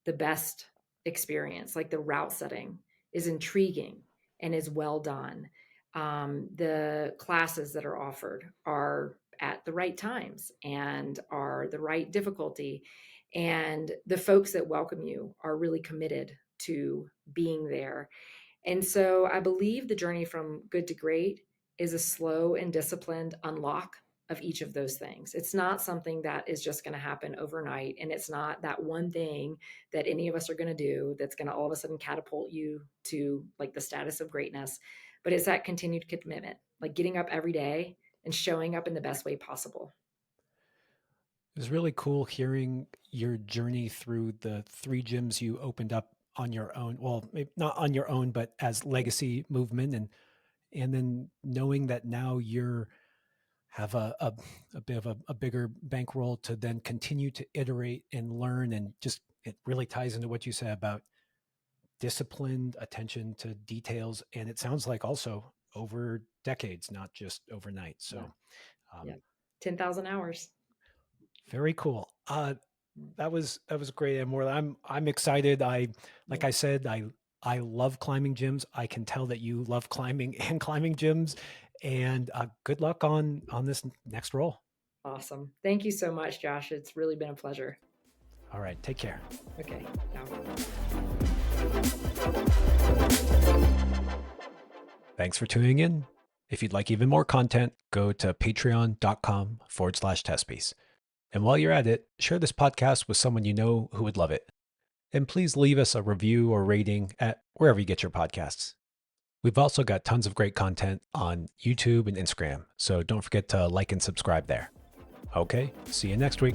the best experience. Like the route setting is intriguing and is well done. The classes that are offered are at the right times and are the right difficulty. And the folks that welcome you are really committed to being there. And so I believe the journey from good to great is a slow and disciplined unlock of each of those things. It's not something that is just going to happen overnight. And it's not that one thing that any of us are going to do that's going to all of a sudden catapult you to like the status of greatness. But it's that continued commitment, like getting up every day and showing up in the best way possible. It was really cool hearing your journey through the 3 gyms you opened up on your own. Well, maybe not on your own, but as legacy movement, and then knowing that now you're have a bit of a bigger bankroll to then continue to iterate and learn, and just it really ties into what you said about disciplined attention to details, and it sounds like also over decades, not just overnight. Yeah. So Yeah. um, 10,000 hours. very cool. Mm. That was great, and more. I'm excited. Like Yeah. I said, I love climbing gyms. I can tell that you love climbing and climbing gyms. And good luck on this next role. Awesome. Thank you so much, Josh. It's really been a pleasure. All right, take care. Okay. Now. Thanks for tuning in. If you'd like even more content, go to patreon.com/testpiece. And while you're at it, share this podcast with someone you know who would love it. And please leave us a review or rating at wherever you get your podcasts. We've also got tons of great content on YouTube and Instagram, so don't forget to like and subscribe there. Okay, see you next week.